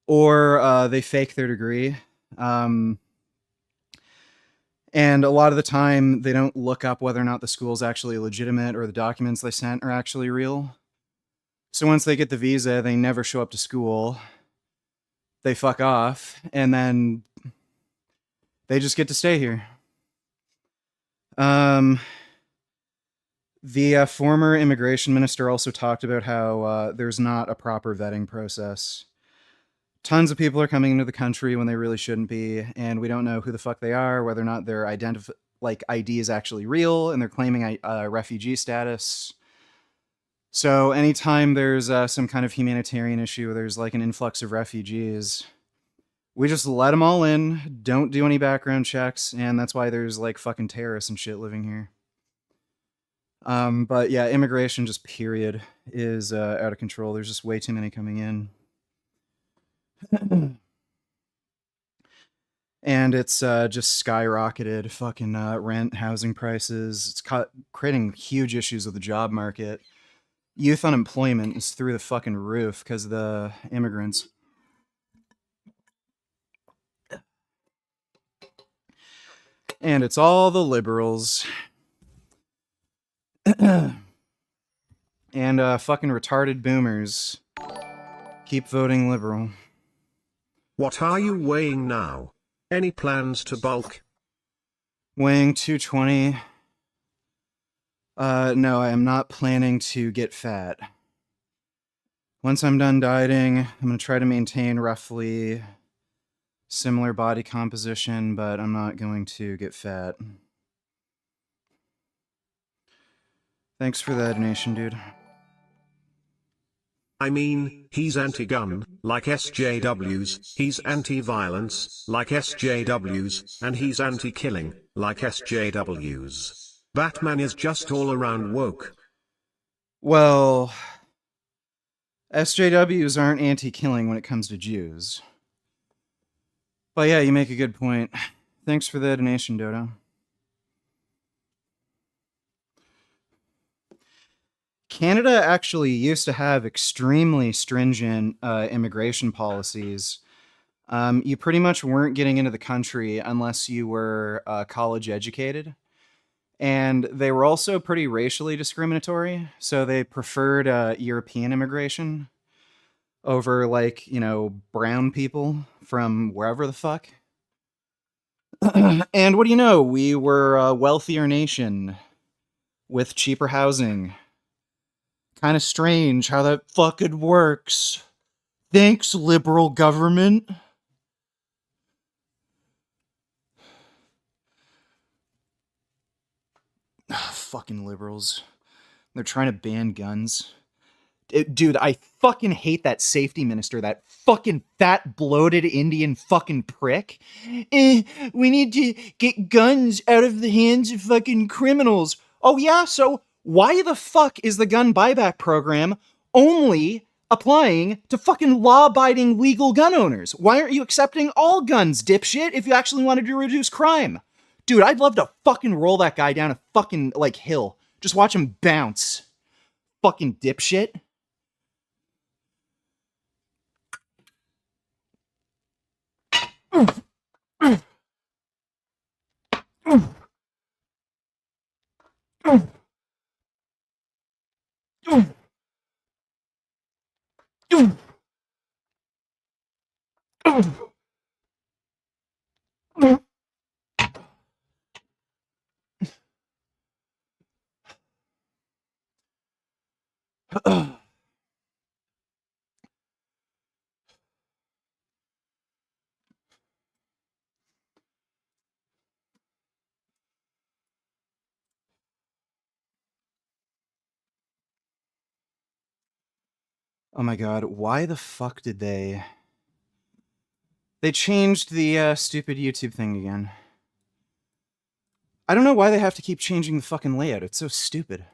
or they fake their degree. And a lot of the time, they don't look up whether or not the school is actually legitimate or the documents they sent are actually real. So once they get the visa, they never show up to school. They fuck off, and then they just get to stay here. The former immigration minister also talked about how there's not a proper vetting process. Tons of people are coming into the country when they really shouldn't be, and we don't know who the fuck they are, whether or not their ID is actually real, and they're claiming refugee status. So anytime there's some kind of humanitarian issue, there's like an influx of refugees, we just let them all in, don't do any background checks, and that's why there's like fucking terrorists and shit living here. But yeah, immigration just period is out of control. There's just way too many coming in. And it's just skyrocketed fucking rent, housing prices. It's creating huge issues with the job market. Youth unemployment is through the fucking roof because of the immigrants. And it's all the liberals. And fucking retarded boomers keep voting liberal. What are you weighing now? Any plans to bulk? Weighing 220. No, I am not planning to get fat. Once I'm done dieting, I'm going to try to maintain roughly similar body composition, but I'm not going to get fat. Thanks for the donation, dude. I mean, he's anti-gun, like SJWs, he's anti-violence, like SJWs, and he's anti-killing, like SJWs. Batman is just all around woke. Well, SJWs aren't anti-killing when it comes to Jews. But yeah, you make a good point. Thanks for the donation, Dodo. Canada actually used to have extremely stringent immigration policies. You pretty much weren't getting into the country unless you were college educated. And they were also pretty racially discriminatory. So they preferred European immigration over, like, you know, brown people from wherever the fuck. And what do you know? We were a wealthier nation with cheaper housing. Kind of strange how that fucking works. Thanks, liberal government. Fucking liberals. They're trying to ban guns. Dude, I fucking hate that safety minister, that fucking fat, bloated Indian fucking prick. We need to get guns out of the hands of fucking criminals. Oh yeah, so why the fuck is the gun buyback program only applying to fucking law-abiding legal gun owners? Why aren't you accepting all guns, dipshit, if you actually wanted to reduce crime? Dude, I'd love to fucking roll that guy down a fucking, like, hill. Just watch him bounce. Fucking dipshit. Oh my god, why the fuck did they... They changed the stupid YouTube thing again. I don't know why they have to keep changing the fucking layout. It's so stupid.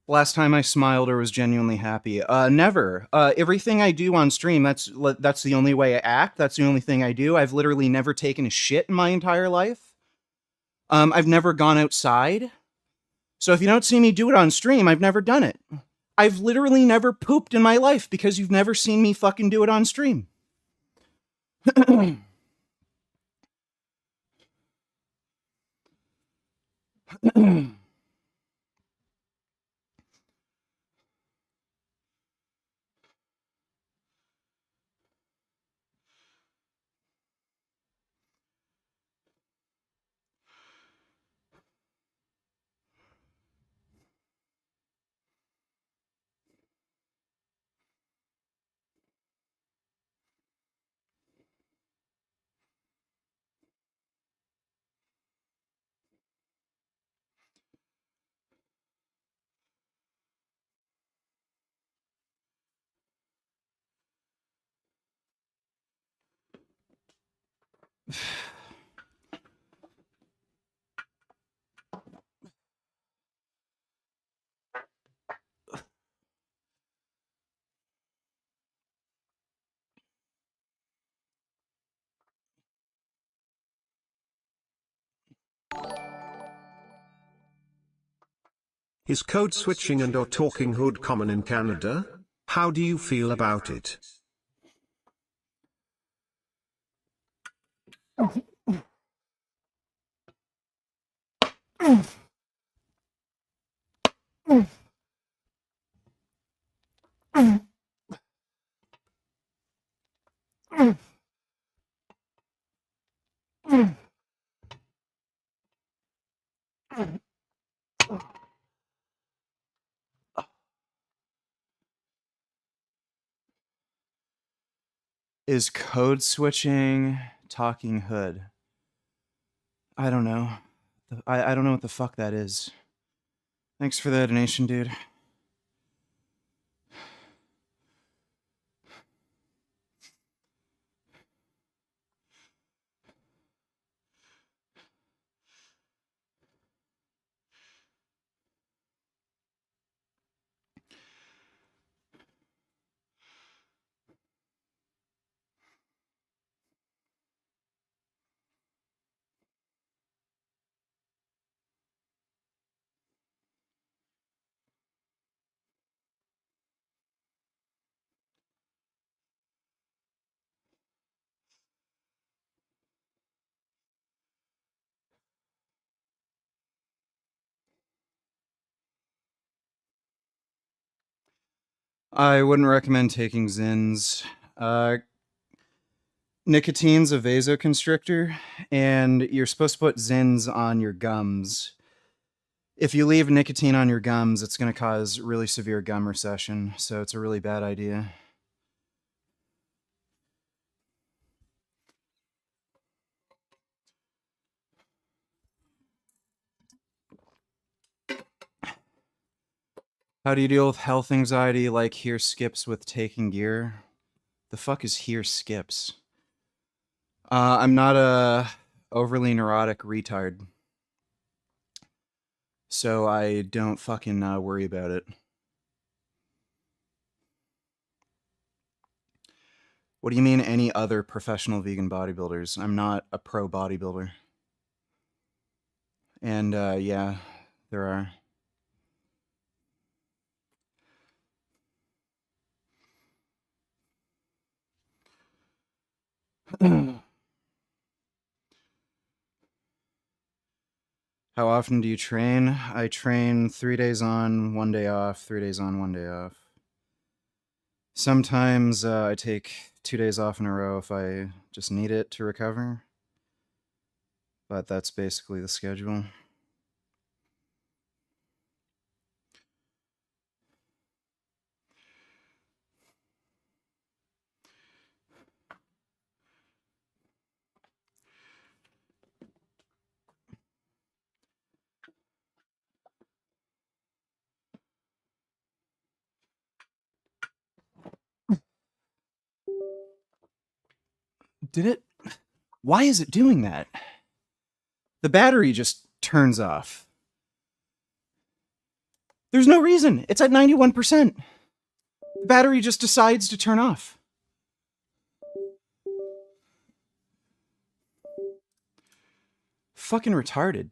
Last time I smiled or was genuinely happy. Never. Everything I do on stream, that's the only way I act. That's the only thing I do. I've literally never taken a shit in my entire life. I've never gone outside. So if you don't see me do it on stream, I've never done it. I've literally never pooped in my life because you've never seen me fucking do it on stream. Is code switching and or talking hood common in Canada? How do you feel about it? Is code switching talking hood? I don't know. I don't know what the fuck that is. Thanks for the donation, dude. I wouldn't recommend taking Zins. Nicotine's a vasoconstrictor, and you're supposed to put Zins on your gums. If you leave nicotine on your gums, it's going to cause really severe gum recession, so it's a really bad idea. How do you deal with health anxiety like here skips with taking gear? The fuck is here skips? I'm not a overly neurotic retard, so I don't fucking worry about it. What do you mean any other professional vegan bodybuilders? I'm not a pro bodybuilder. And yeah, there are. How often do you train? I train 3 days on, 1 day off, 3 days on, 1 day off. Sometimes I take 2 days off in a row if I just need it to recover. But that's basically the schedule. Did it? Why is it doing that? The battery just turns off. There's no reason. It's at 91%. The battery just decides to turn off. Fucking retarded.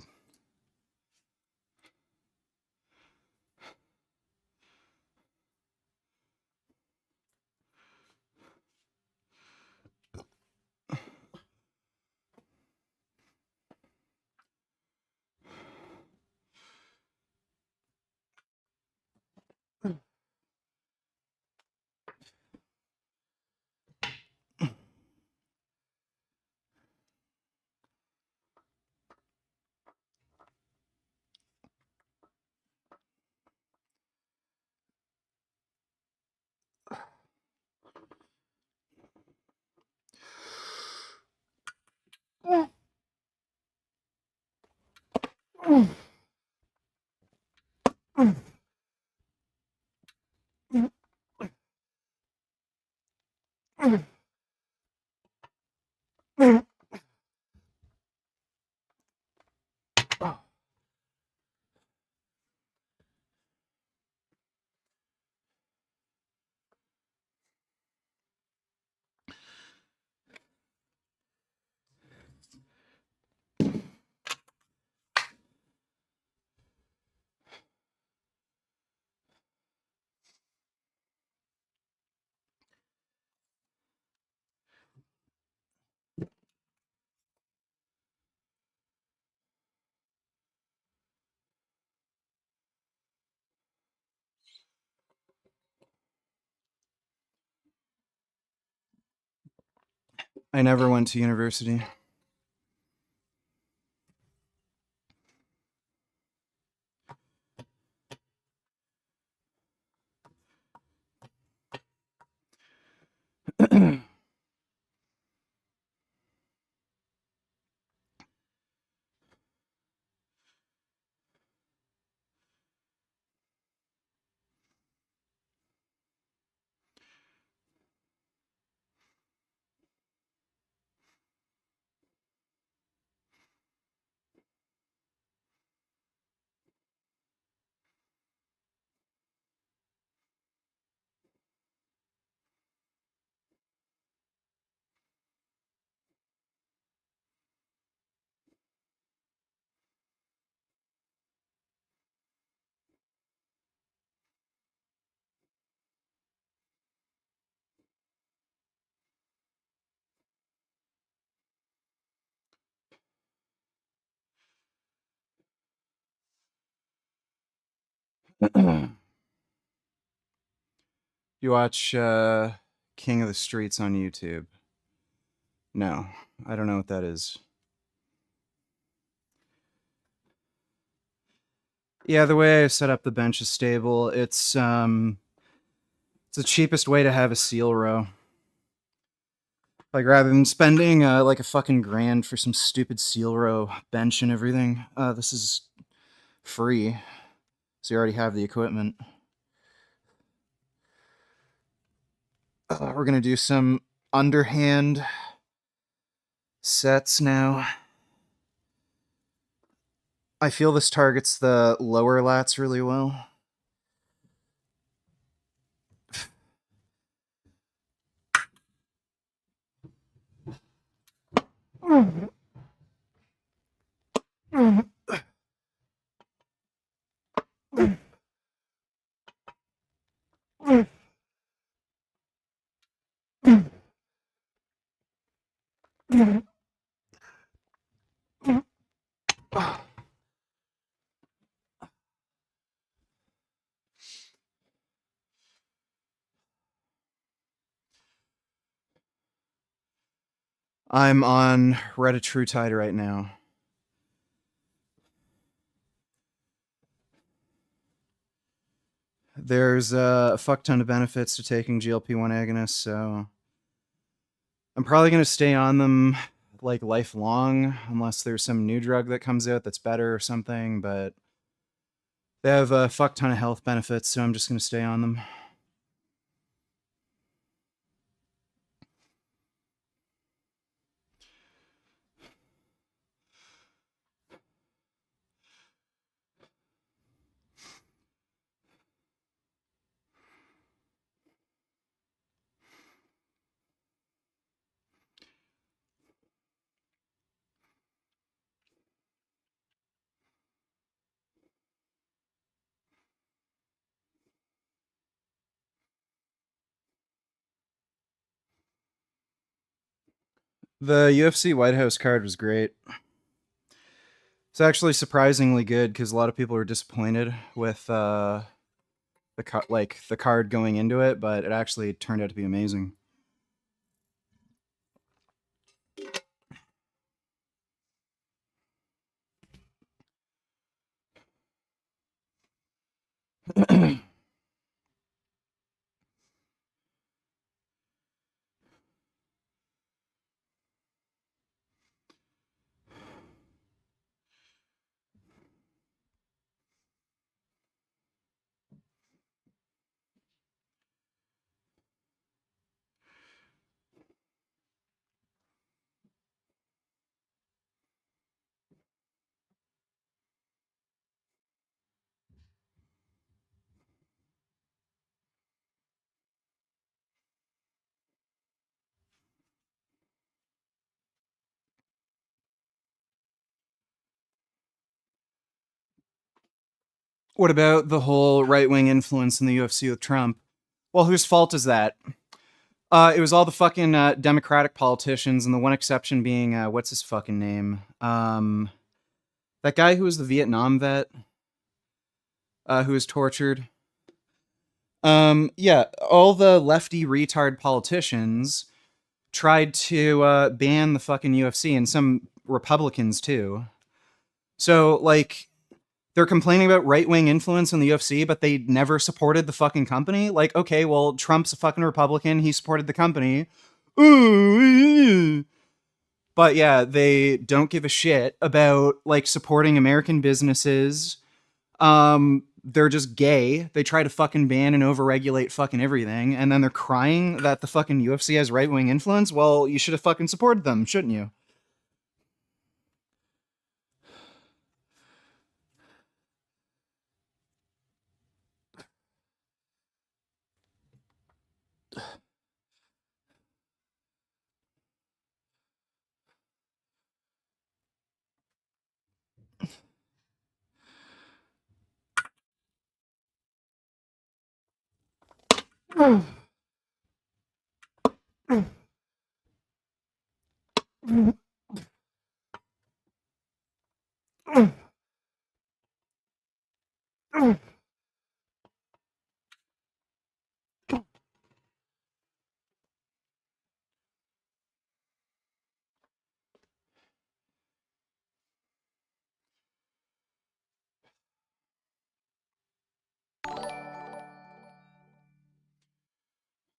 I never went to university. You watch King of the Streets on YouTube? No, I don't know what that is. Yeah, the way I set up the bench is stable. It's the cheapest way to have a seal row. Like rather than spending like a fucking grand for some stupid seal row bench and everything, this is free. So you already have the equipment. We're gonna do some underhand sets now. I feel this targets the lower lats really well. I'm on Retatrutide right now. There's a fuck ton of benefits to taking GLP-1 agonists, so I'm probably going to stay on them like lifelong unless there's some new drug that comes out that's better or something, but they have a fuck ton of health benefits, so I'm just going to stay on them. The UFC White House card was great. It's actually surprisingly good because a lot of people were disappointed with the card going into it, but it actually turned out to be amazing. What about the whole right-wing influence in the UFC with Trump? Well, whose fault is that? It was all the fucking Democratic politicians, and the one exception being what's his fucking name? That guy who was the Vietnam vet, who was tortured. Yeah, all the lefty retard politicians tried to ban the fucking UFC, and some Republicans too. So like they're complaining about right-wing influence in the UFC, but they never supported the fucking company. Like, okay, well, Trump's a fucking Republican. He supported the company. Ooh. But yeah, they don't give a shit about like supporting American businesses. They're just gay. They try to fucking ban and overregulate fucking everything, and then they're crying that the fucking UFC has right-wing influence. Well, you should have fucking supported them, shouldn't you?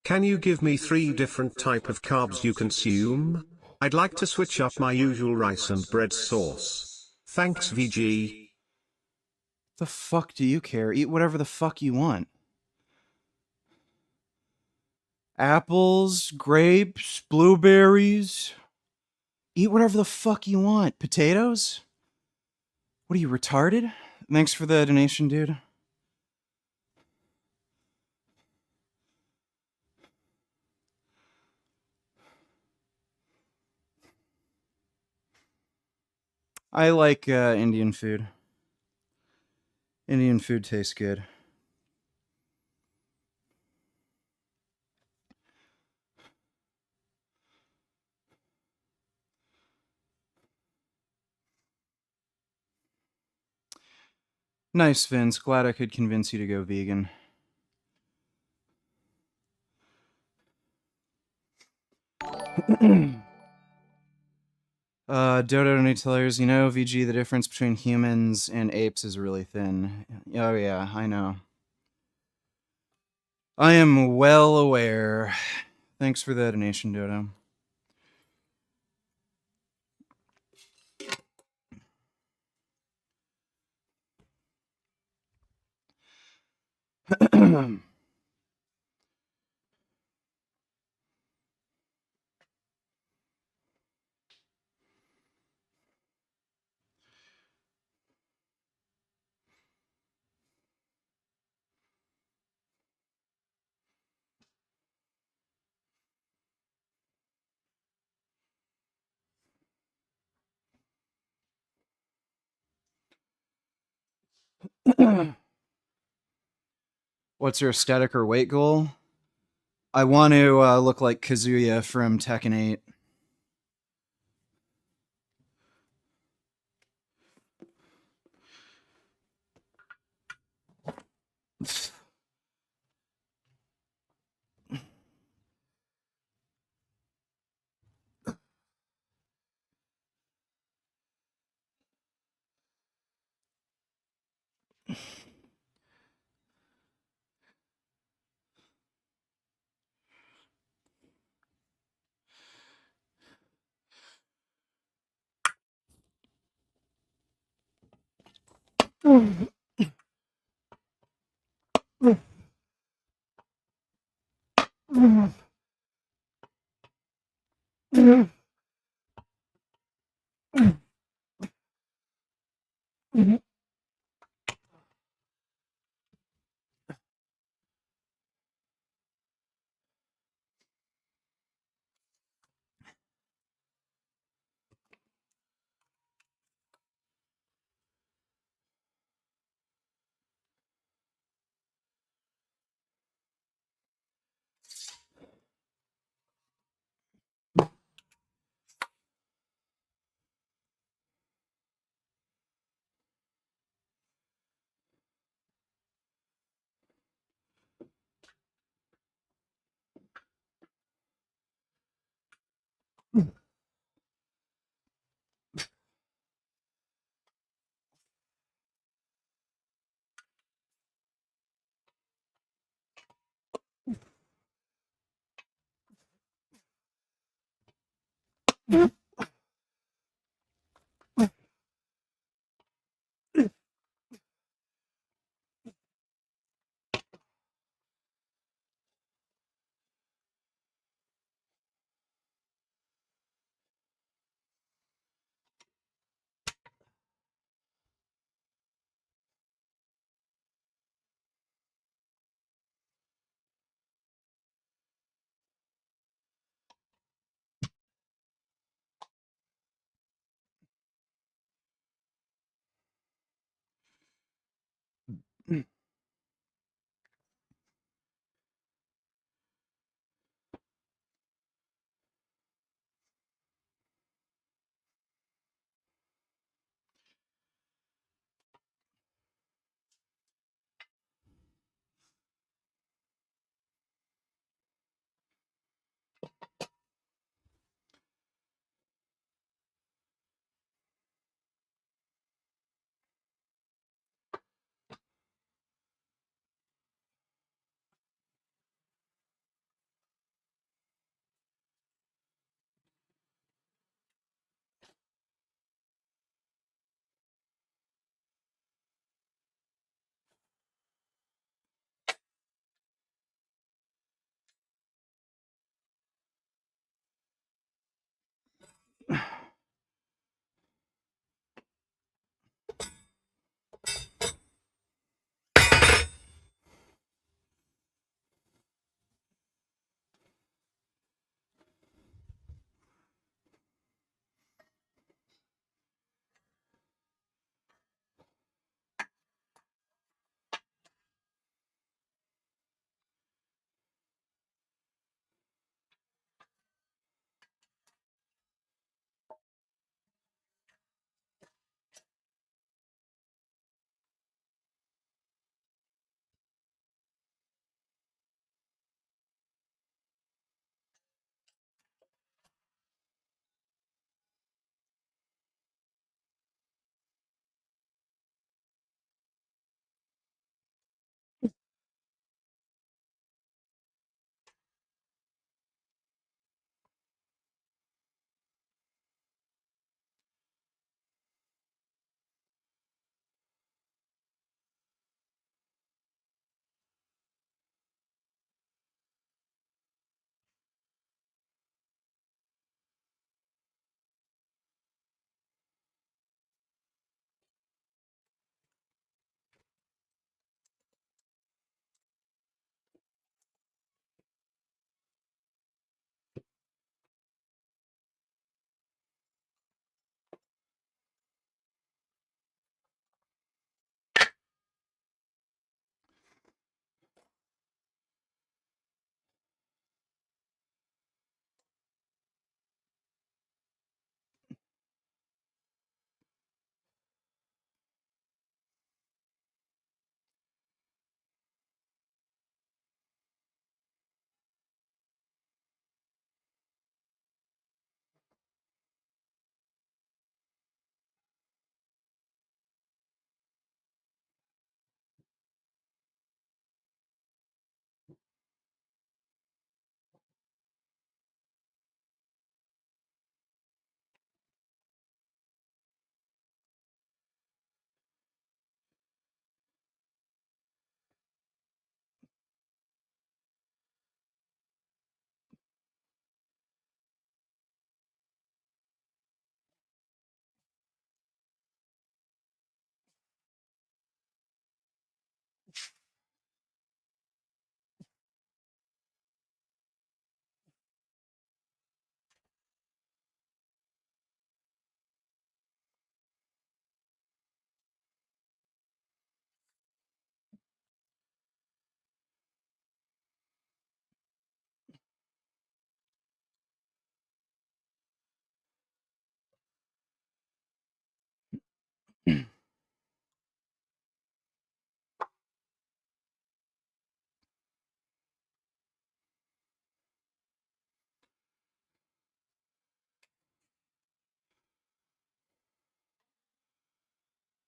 Can you give me 3 different type of carbs you consume? I'd like to switch up my usual rice and bread sauce. Thanks VG. The fuck do you care? Eat whatever the fuck you want. Apples, grapes, blueberries. Eat whatever the fuck you want. Potatoes? What are you, retarded? Thanks for the donation, dude. I like Indian food. Indian food tastes good. Nice, Vince. Glad I could convince you to go vegan. Dodo Nutellers, you know, VG, the difference between humans and apes is really thin. Oh, yeah, I know. I am well aware. Thanks for the donation, Dodo. What's your aesthetic or weight goal? I want to look like Kazuya from Tekken 8.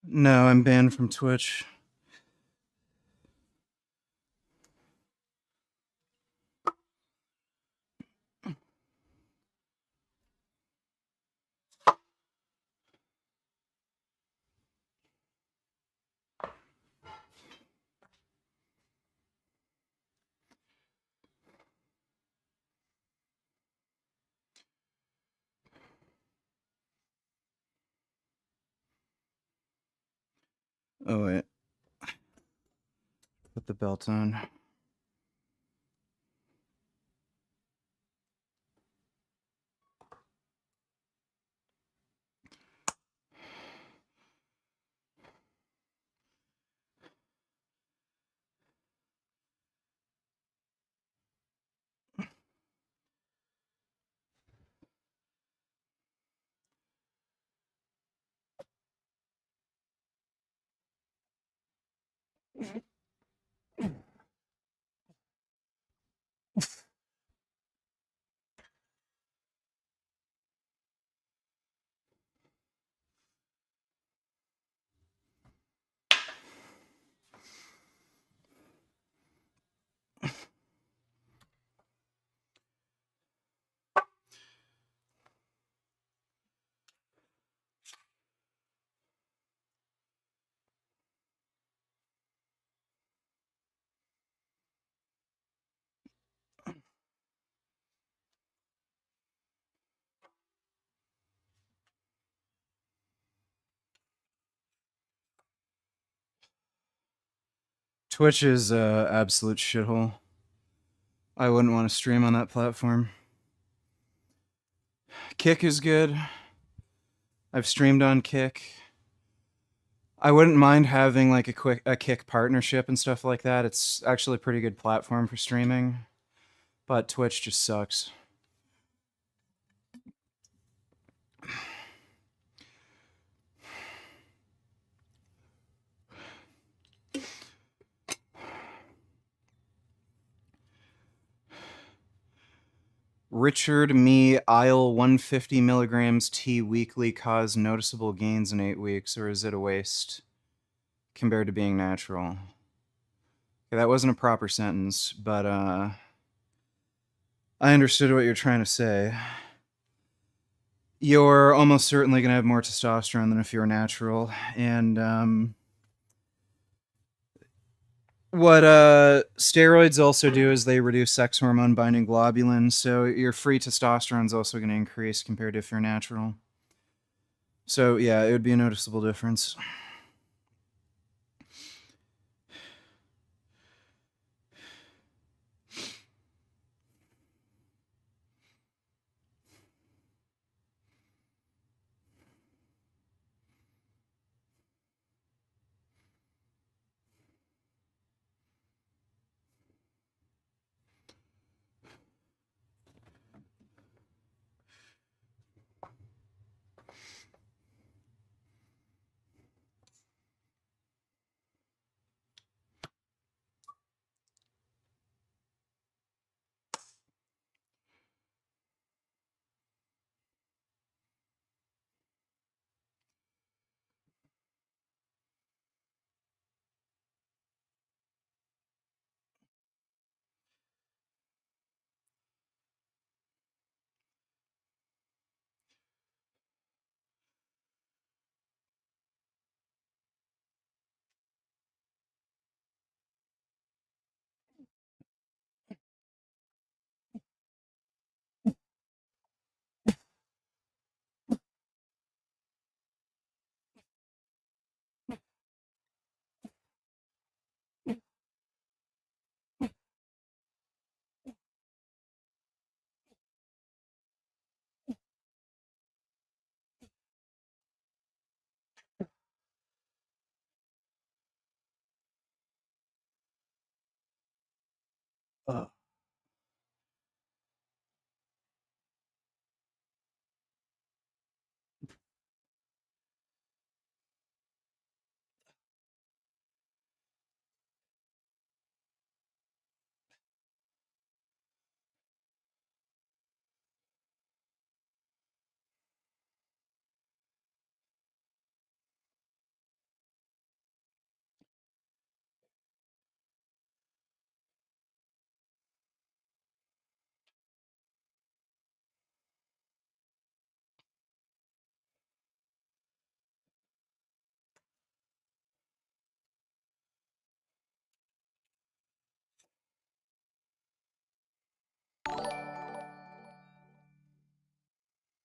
No, I'm banned from Twitch. Oh, wait. Put the belt on. Twitch is absolute shithole. I wouldn't want to stream on that platform. Kick is good. I've streamed on Kick. I wouldn't mind having like a Kick partnership and stuff like that. It's actually a pretty good platform for streaming. But Twitch just sucks. Richard, me, aisle 150 milligrams tea weekly cause noticeable gains in 8 weeks, or is it a waste compared to being natural? Okay, that wasn't a proper sentence, but I understood what you're trying to say. You're almost certainly going to have more testosterone than if you were natural, and what steroids also do is they reduce sex hormone binding globulin, so your free testosterone is also going to increase compared to if you're natural. So yeah, it would be a noticeable difference. Uh.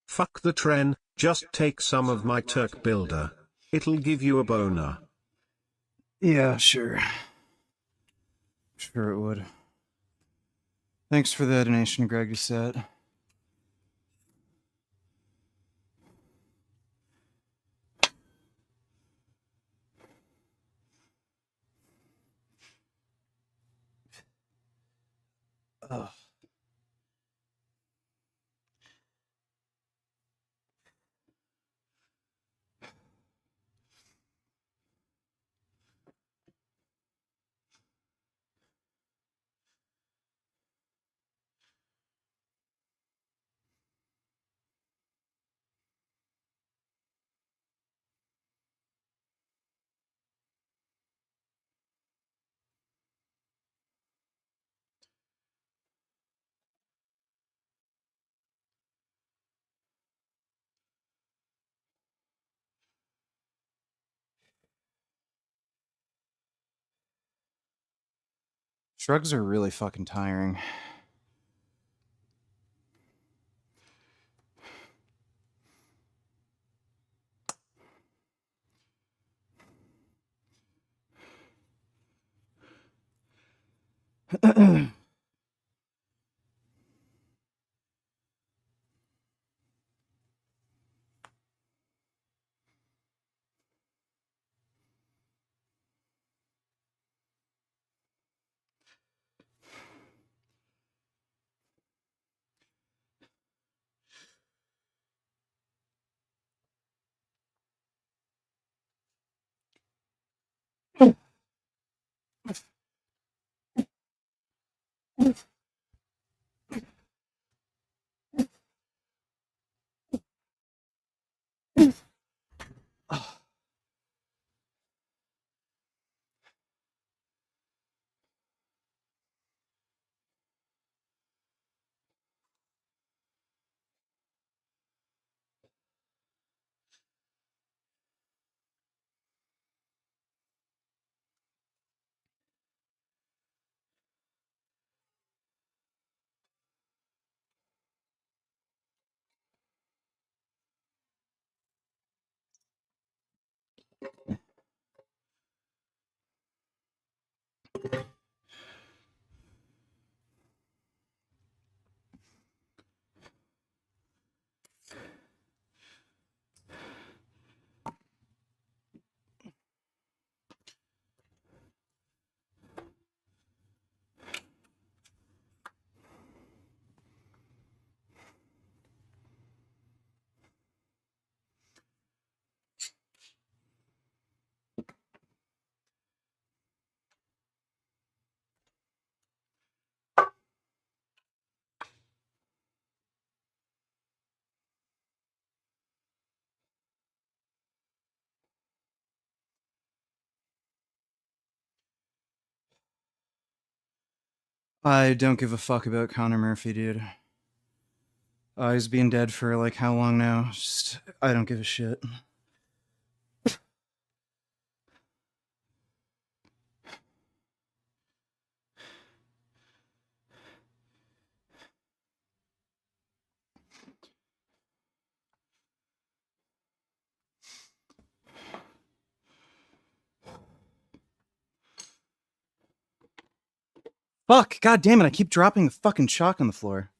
Fuck the tren, just take some of my Turk builder. It'll give you a boner. Yeah, sure. Sure it would. Thanks for the donation, Greg Doucette. Ugh. Shrugs are really fucking tiring. I don't give a fuck about Connor Murphy, dude. He's been dead for like how long now? Just, I don't give a shit. Fuck, god damn it, I keep dropping the fucking chalk on the floor.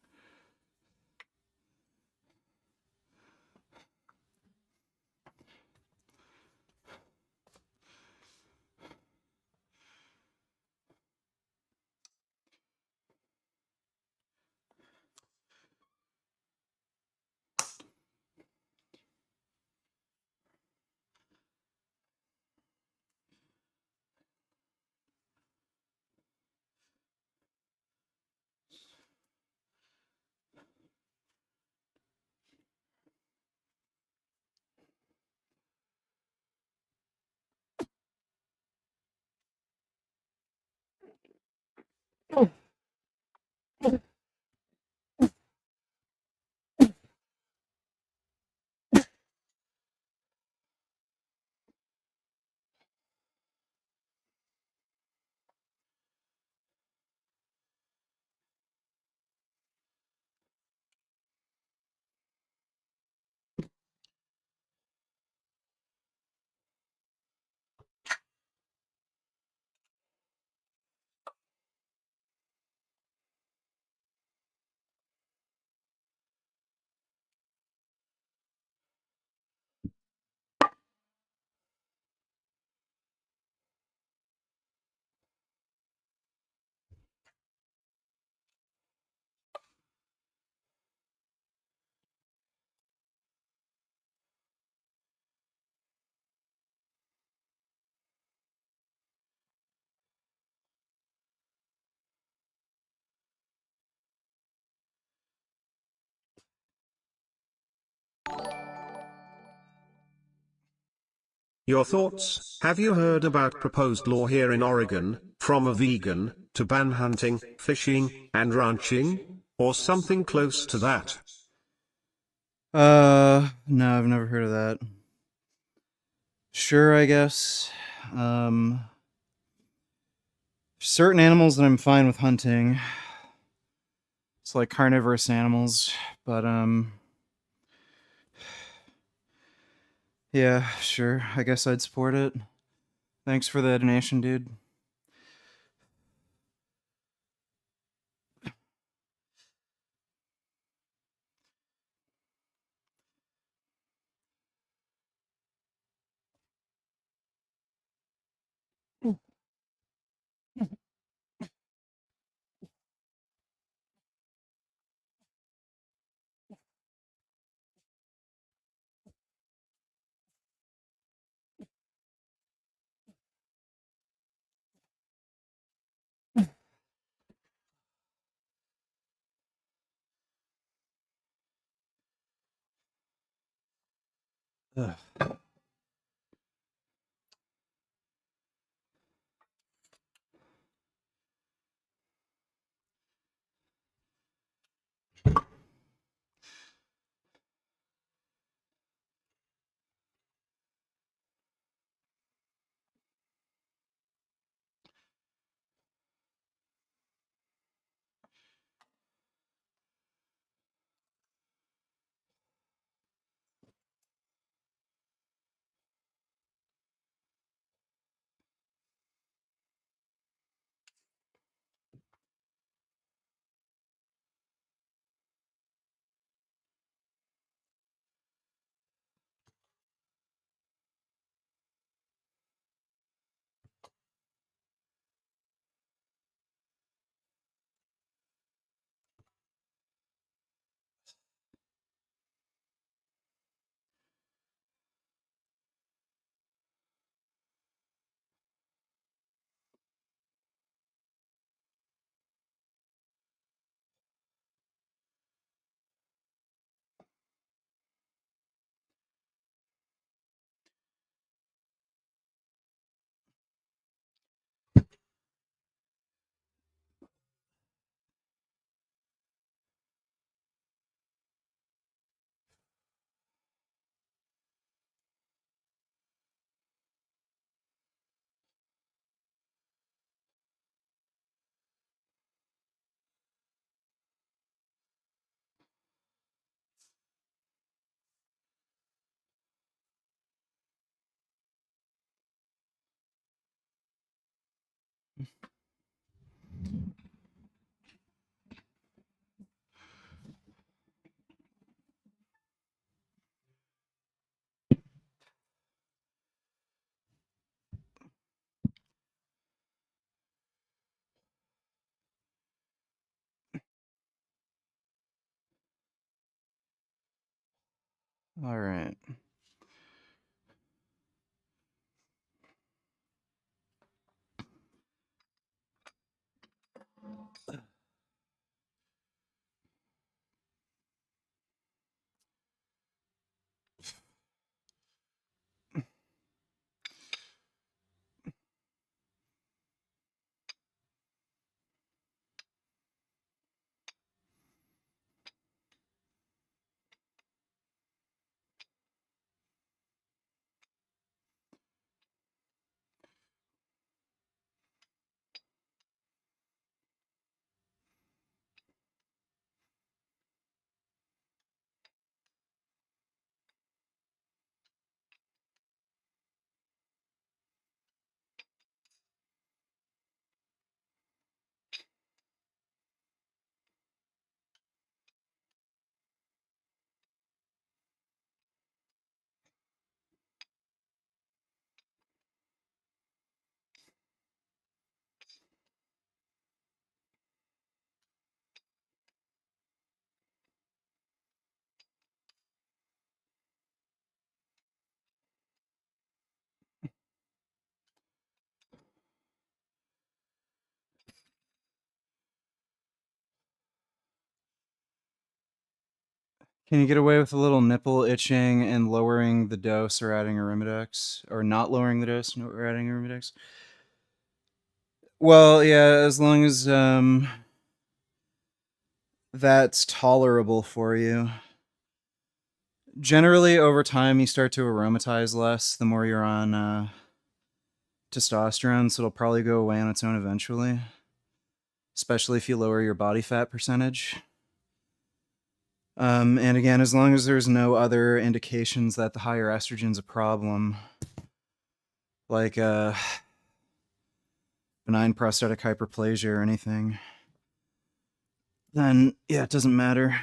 Your thoughts? Have you heard about proposed law here in Oregon, from a vegan, to ban hunting, fishing, and ranching? Or something close to that? No, I've never heard of that. Sure, I guess. Certain animals that I'm fine with hunting. It's like carnivorous animals, but yeah, sure. I guess I'd support it. Thanks for the donation, dude. Ugh. All right. Can you get away with a little nipple itching and lowering the dose or adding Arimidex? Or not lowering the dose or adding Arimidex? Well, yeah, as long as that's tolerable for you. Generally, over time, you start to aromatize less the more you're on testosterone, so it'll probably go away on its own eventually, especially if you lower your body fat percentage. And again, as long as there's no other indications that the higher estrogen's a problem, like benign prostatic hyperplasia or anything, then yeah, it doesn't matter.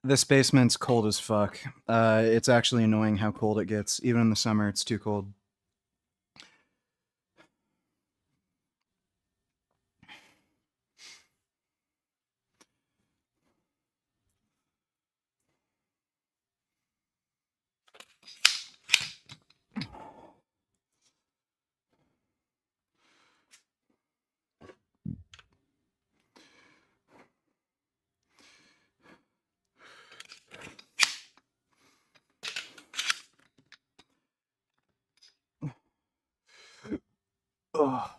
This basement's cold as fuck. It's actually annoying how cold it gets. Even in the summer, it's too cold. Ugh.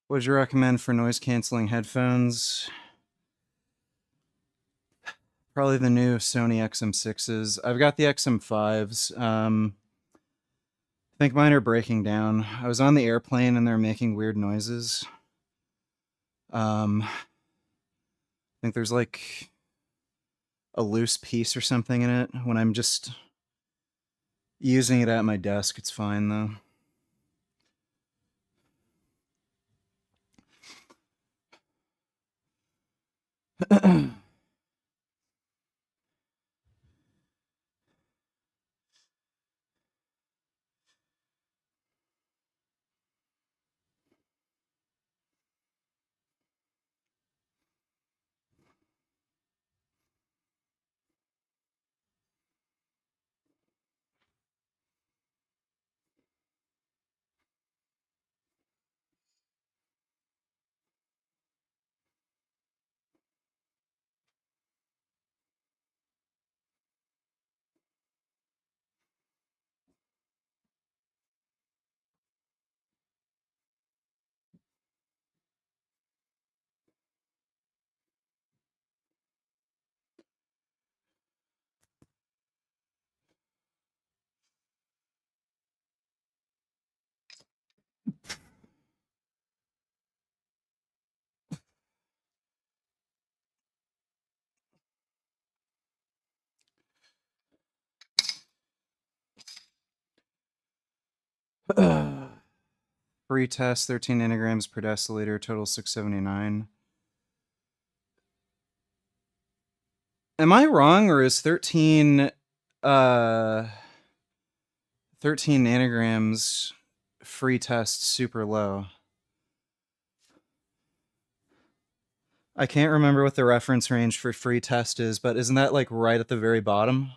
What would you recommend for noise canceling headphones? Probably the new Sony XM6s. I've got the XM5s. I think mine are breaking down. I was on the airplane and they're making weird noises. I think there's like a loose piece or something in it. When I'm just using it at my desk, it's fine though. Free test, 13 nanograms per deciliter, total 679. Am I wrong, or is 13 uh 13 nanograms free test super low? I can't remember what the reference range for free test is, but isn't that like right at the very bottom?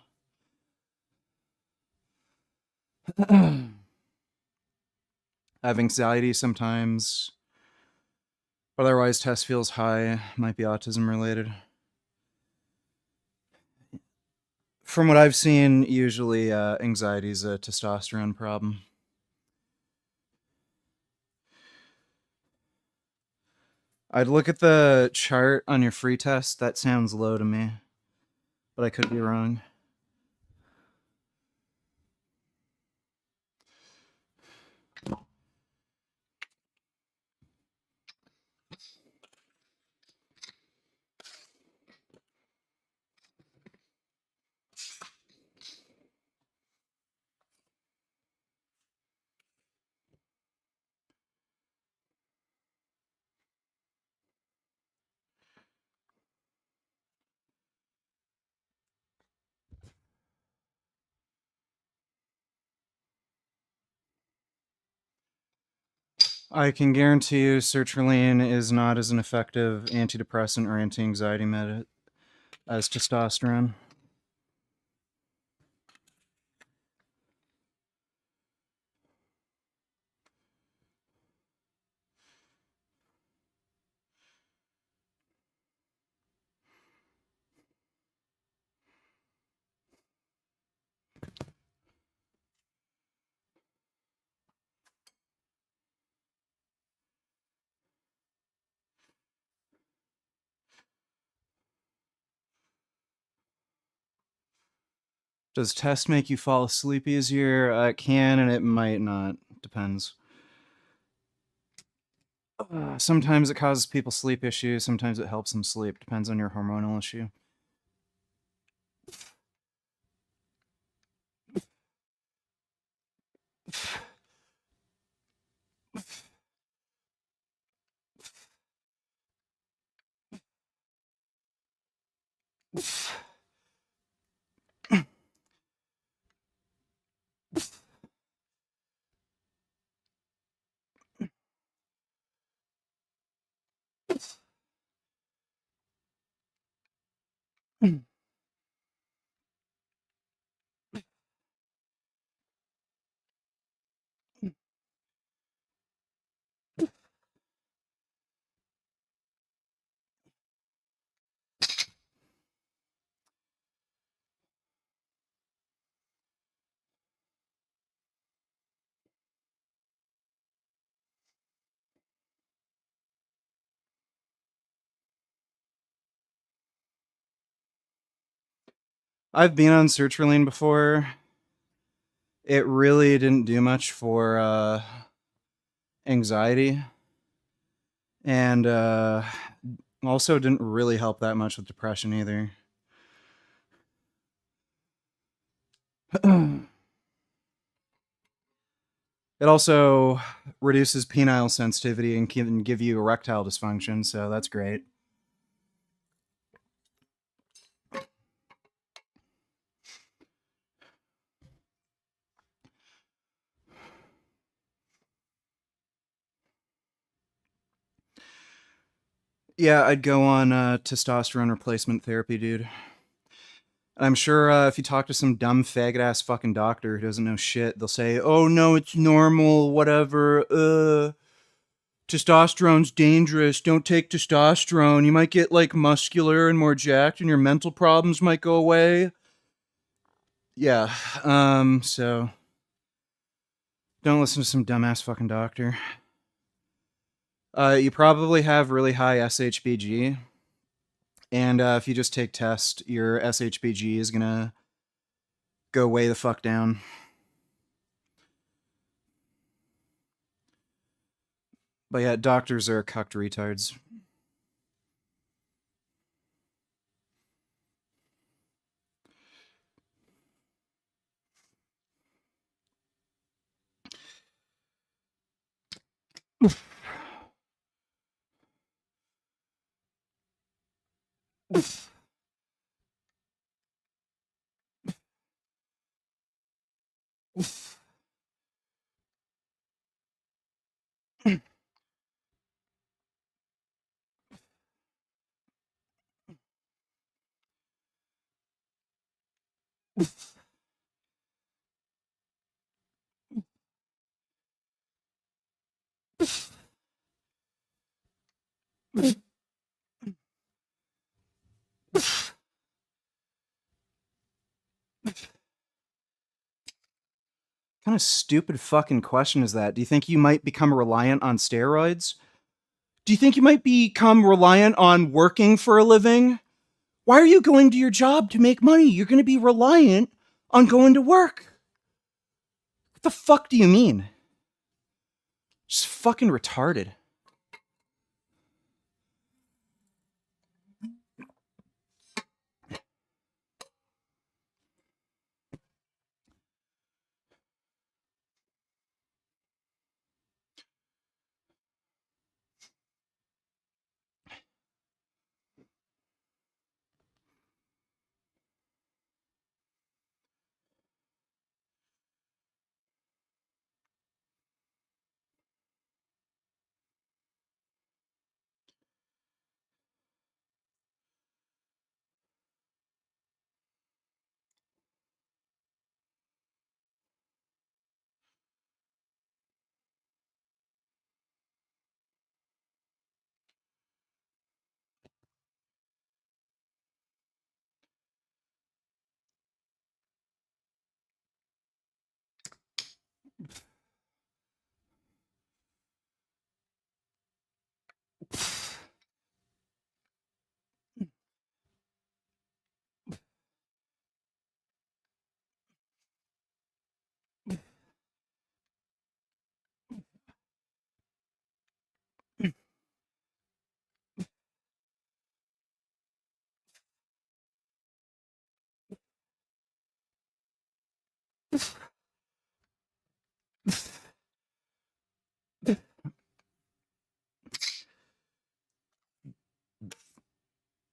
I have anxiety sometimes. Otherwise, test feels high. Might be autism related. From what I've seen, usually anxiety is a testosterone problem. I'd look at the chart on your free test. That sounds low to me, but I could be wrong. I can guarantee you sertraline is not as an effective antidepressant or anti-anxiety med as testosterone. Does test make you fall asleep easier? It can and it might not. Depends. Sometimes it causes people sleep issues. Sometimes it helps them sleep. Depends on your hormonal issue. I've been on sertraline before. It really didn't do much for anxiety, and also didn't really help that much with depression either. It also reduces penile sensitivity and can give you erectile dysfunction, so that's great. Yeah, I'd go on testosterone replacement therapy, dude. I'm sure if you talk to some dumb faggot ass fucking doctor who doesn't know shit, they'll say, "Oh no, it's normal, whatever. Testosterone's dangerous. Don't take testosterone. You might get like muscular and more jacked, and your mental problems might go away." Yeah. So don't listen to some dumbass fucking doctor. You probably have really high SHBG, and if you just take test, your SHBG is gonna go way the fuck down. But yeah, doctors are cucked retards. Kind of stupid fucking question is that? Do you think you might become reliant on steroids? Do you think you might become reliant on working for a living? Why are you going to your job to make money? You're going to be reliant on going to work. What the fuck do you mean? Just fucking retarded.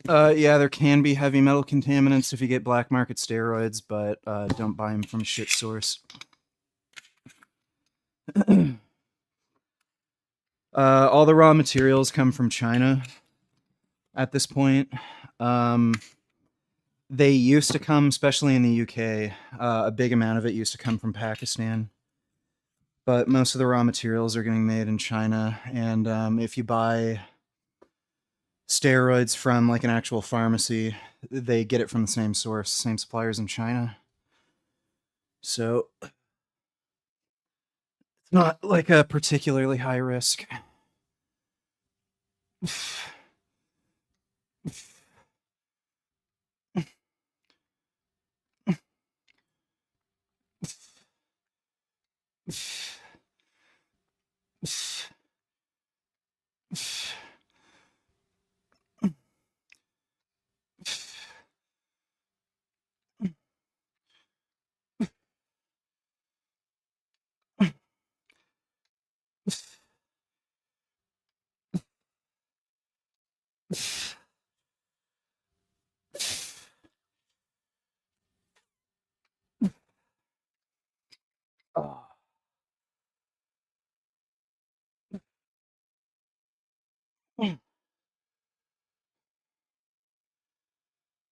Yeah, there can be heavy metal contaminants if you get black market steroids, but don't buy them from a shit source. All the raw materials come from China at this point. They used to come, especially in the UK, a big amount of it used to come from Pakistan. But most of the raw materials are getting made in China. And if you buy steroids from like an actual pharmacy, they get it from the same source, same suppliers in China. So it's not like a particularly high risk.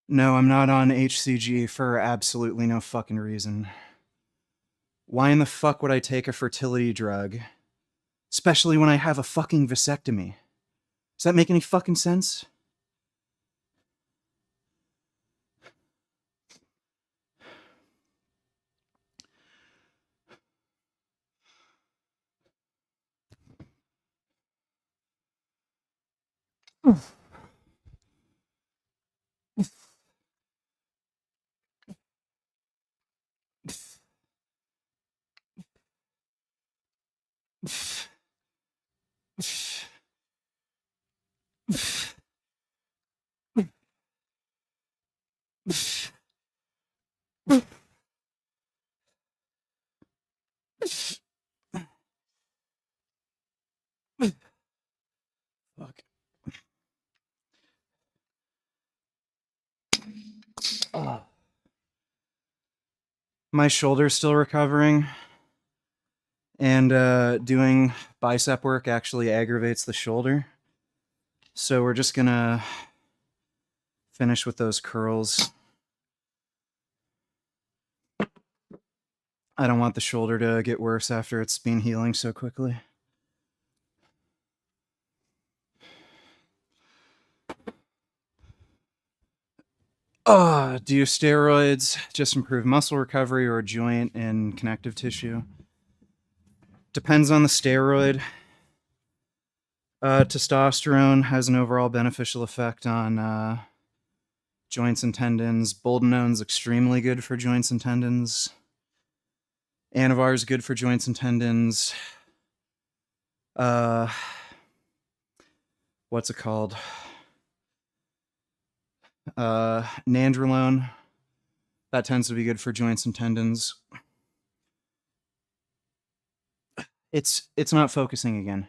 No, I'm not on HCG for absolutely no fucking reason. Why in the fuck would I take a fertility drug? Especially when I have a fucking vasectomy. Does that make any fucking sense? Fuck. My shoulder's still recovering, and doing bicep work actually aggravates the shoulder. So we're just gonna finish with those curls. I don't want the shoulder to get worse after it's been healing so quickly. Do steroids just improve muscle recovery or joint and connective tissue? Depends on the steroid. Testosterone has an overall beneficial effect on joints and tendons. Boldenone extremely good for joints and tendons. Anavar is good for joints and tendons. What's it called? Nandrolone. That tends to be good for joints and tendons. It's not focusing again.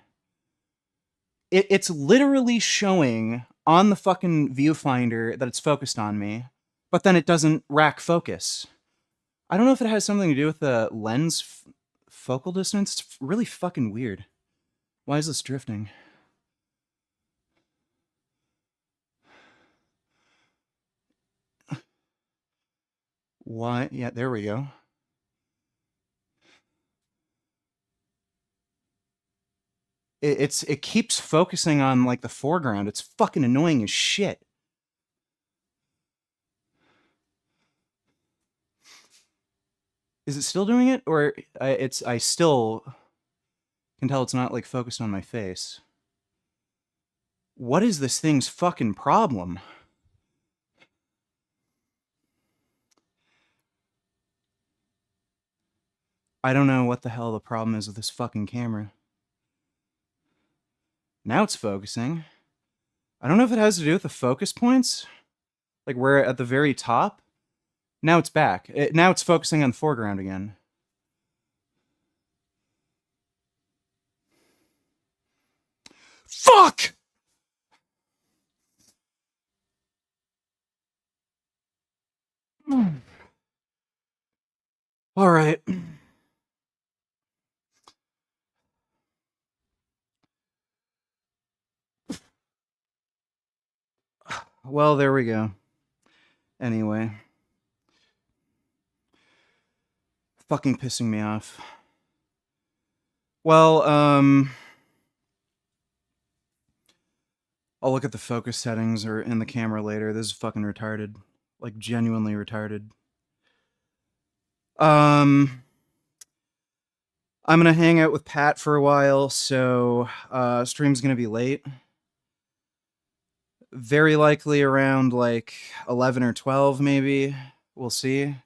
It's literally showing on the fucking viewfinder that it's focused on me, but then it doesn't rack focus. I don't know if it has something to do with the lens focal distance. It's really fucking weird. Why is this drifting? Why? Yeah, there we go. It keeps focusing on like the foreground. It's fucking annoying as shit. Is it still doing it, or I still can tell it's not like focused on my face? What is this thing's fucking problem? I don't know what the hell the problem is with this fucking camera. Now it's focusing. I don't know if it has to do with the focus points, like where at the very top. Now it's back. Now it's focusing on the foreground again. Fuck! All right. Well, there we go. Anyway. Fucking pissing me off. Well, I'll look at the focus settings or in the camera later. This is fucking retarded. Like, genuinely retarded. I'm gonna hang out with Pat for a while, so stream's gonna be late. Very likely around like 11 or 12, maybe. We'll see.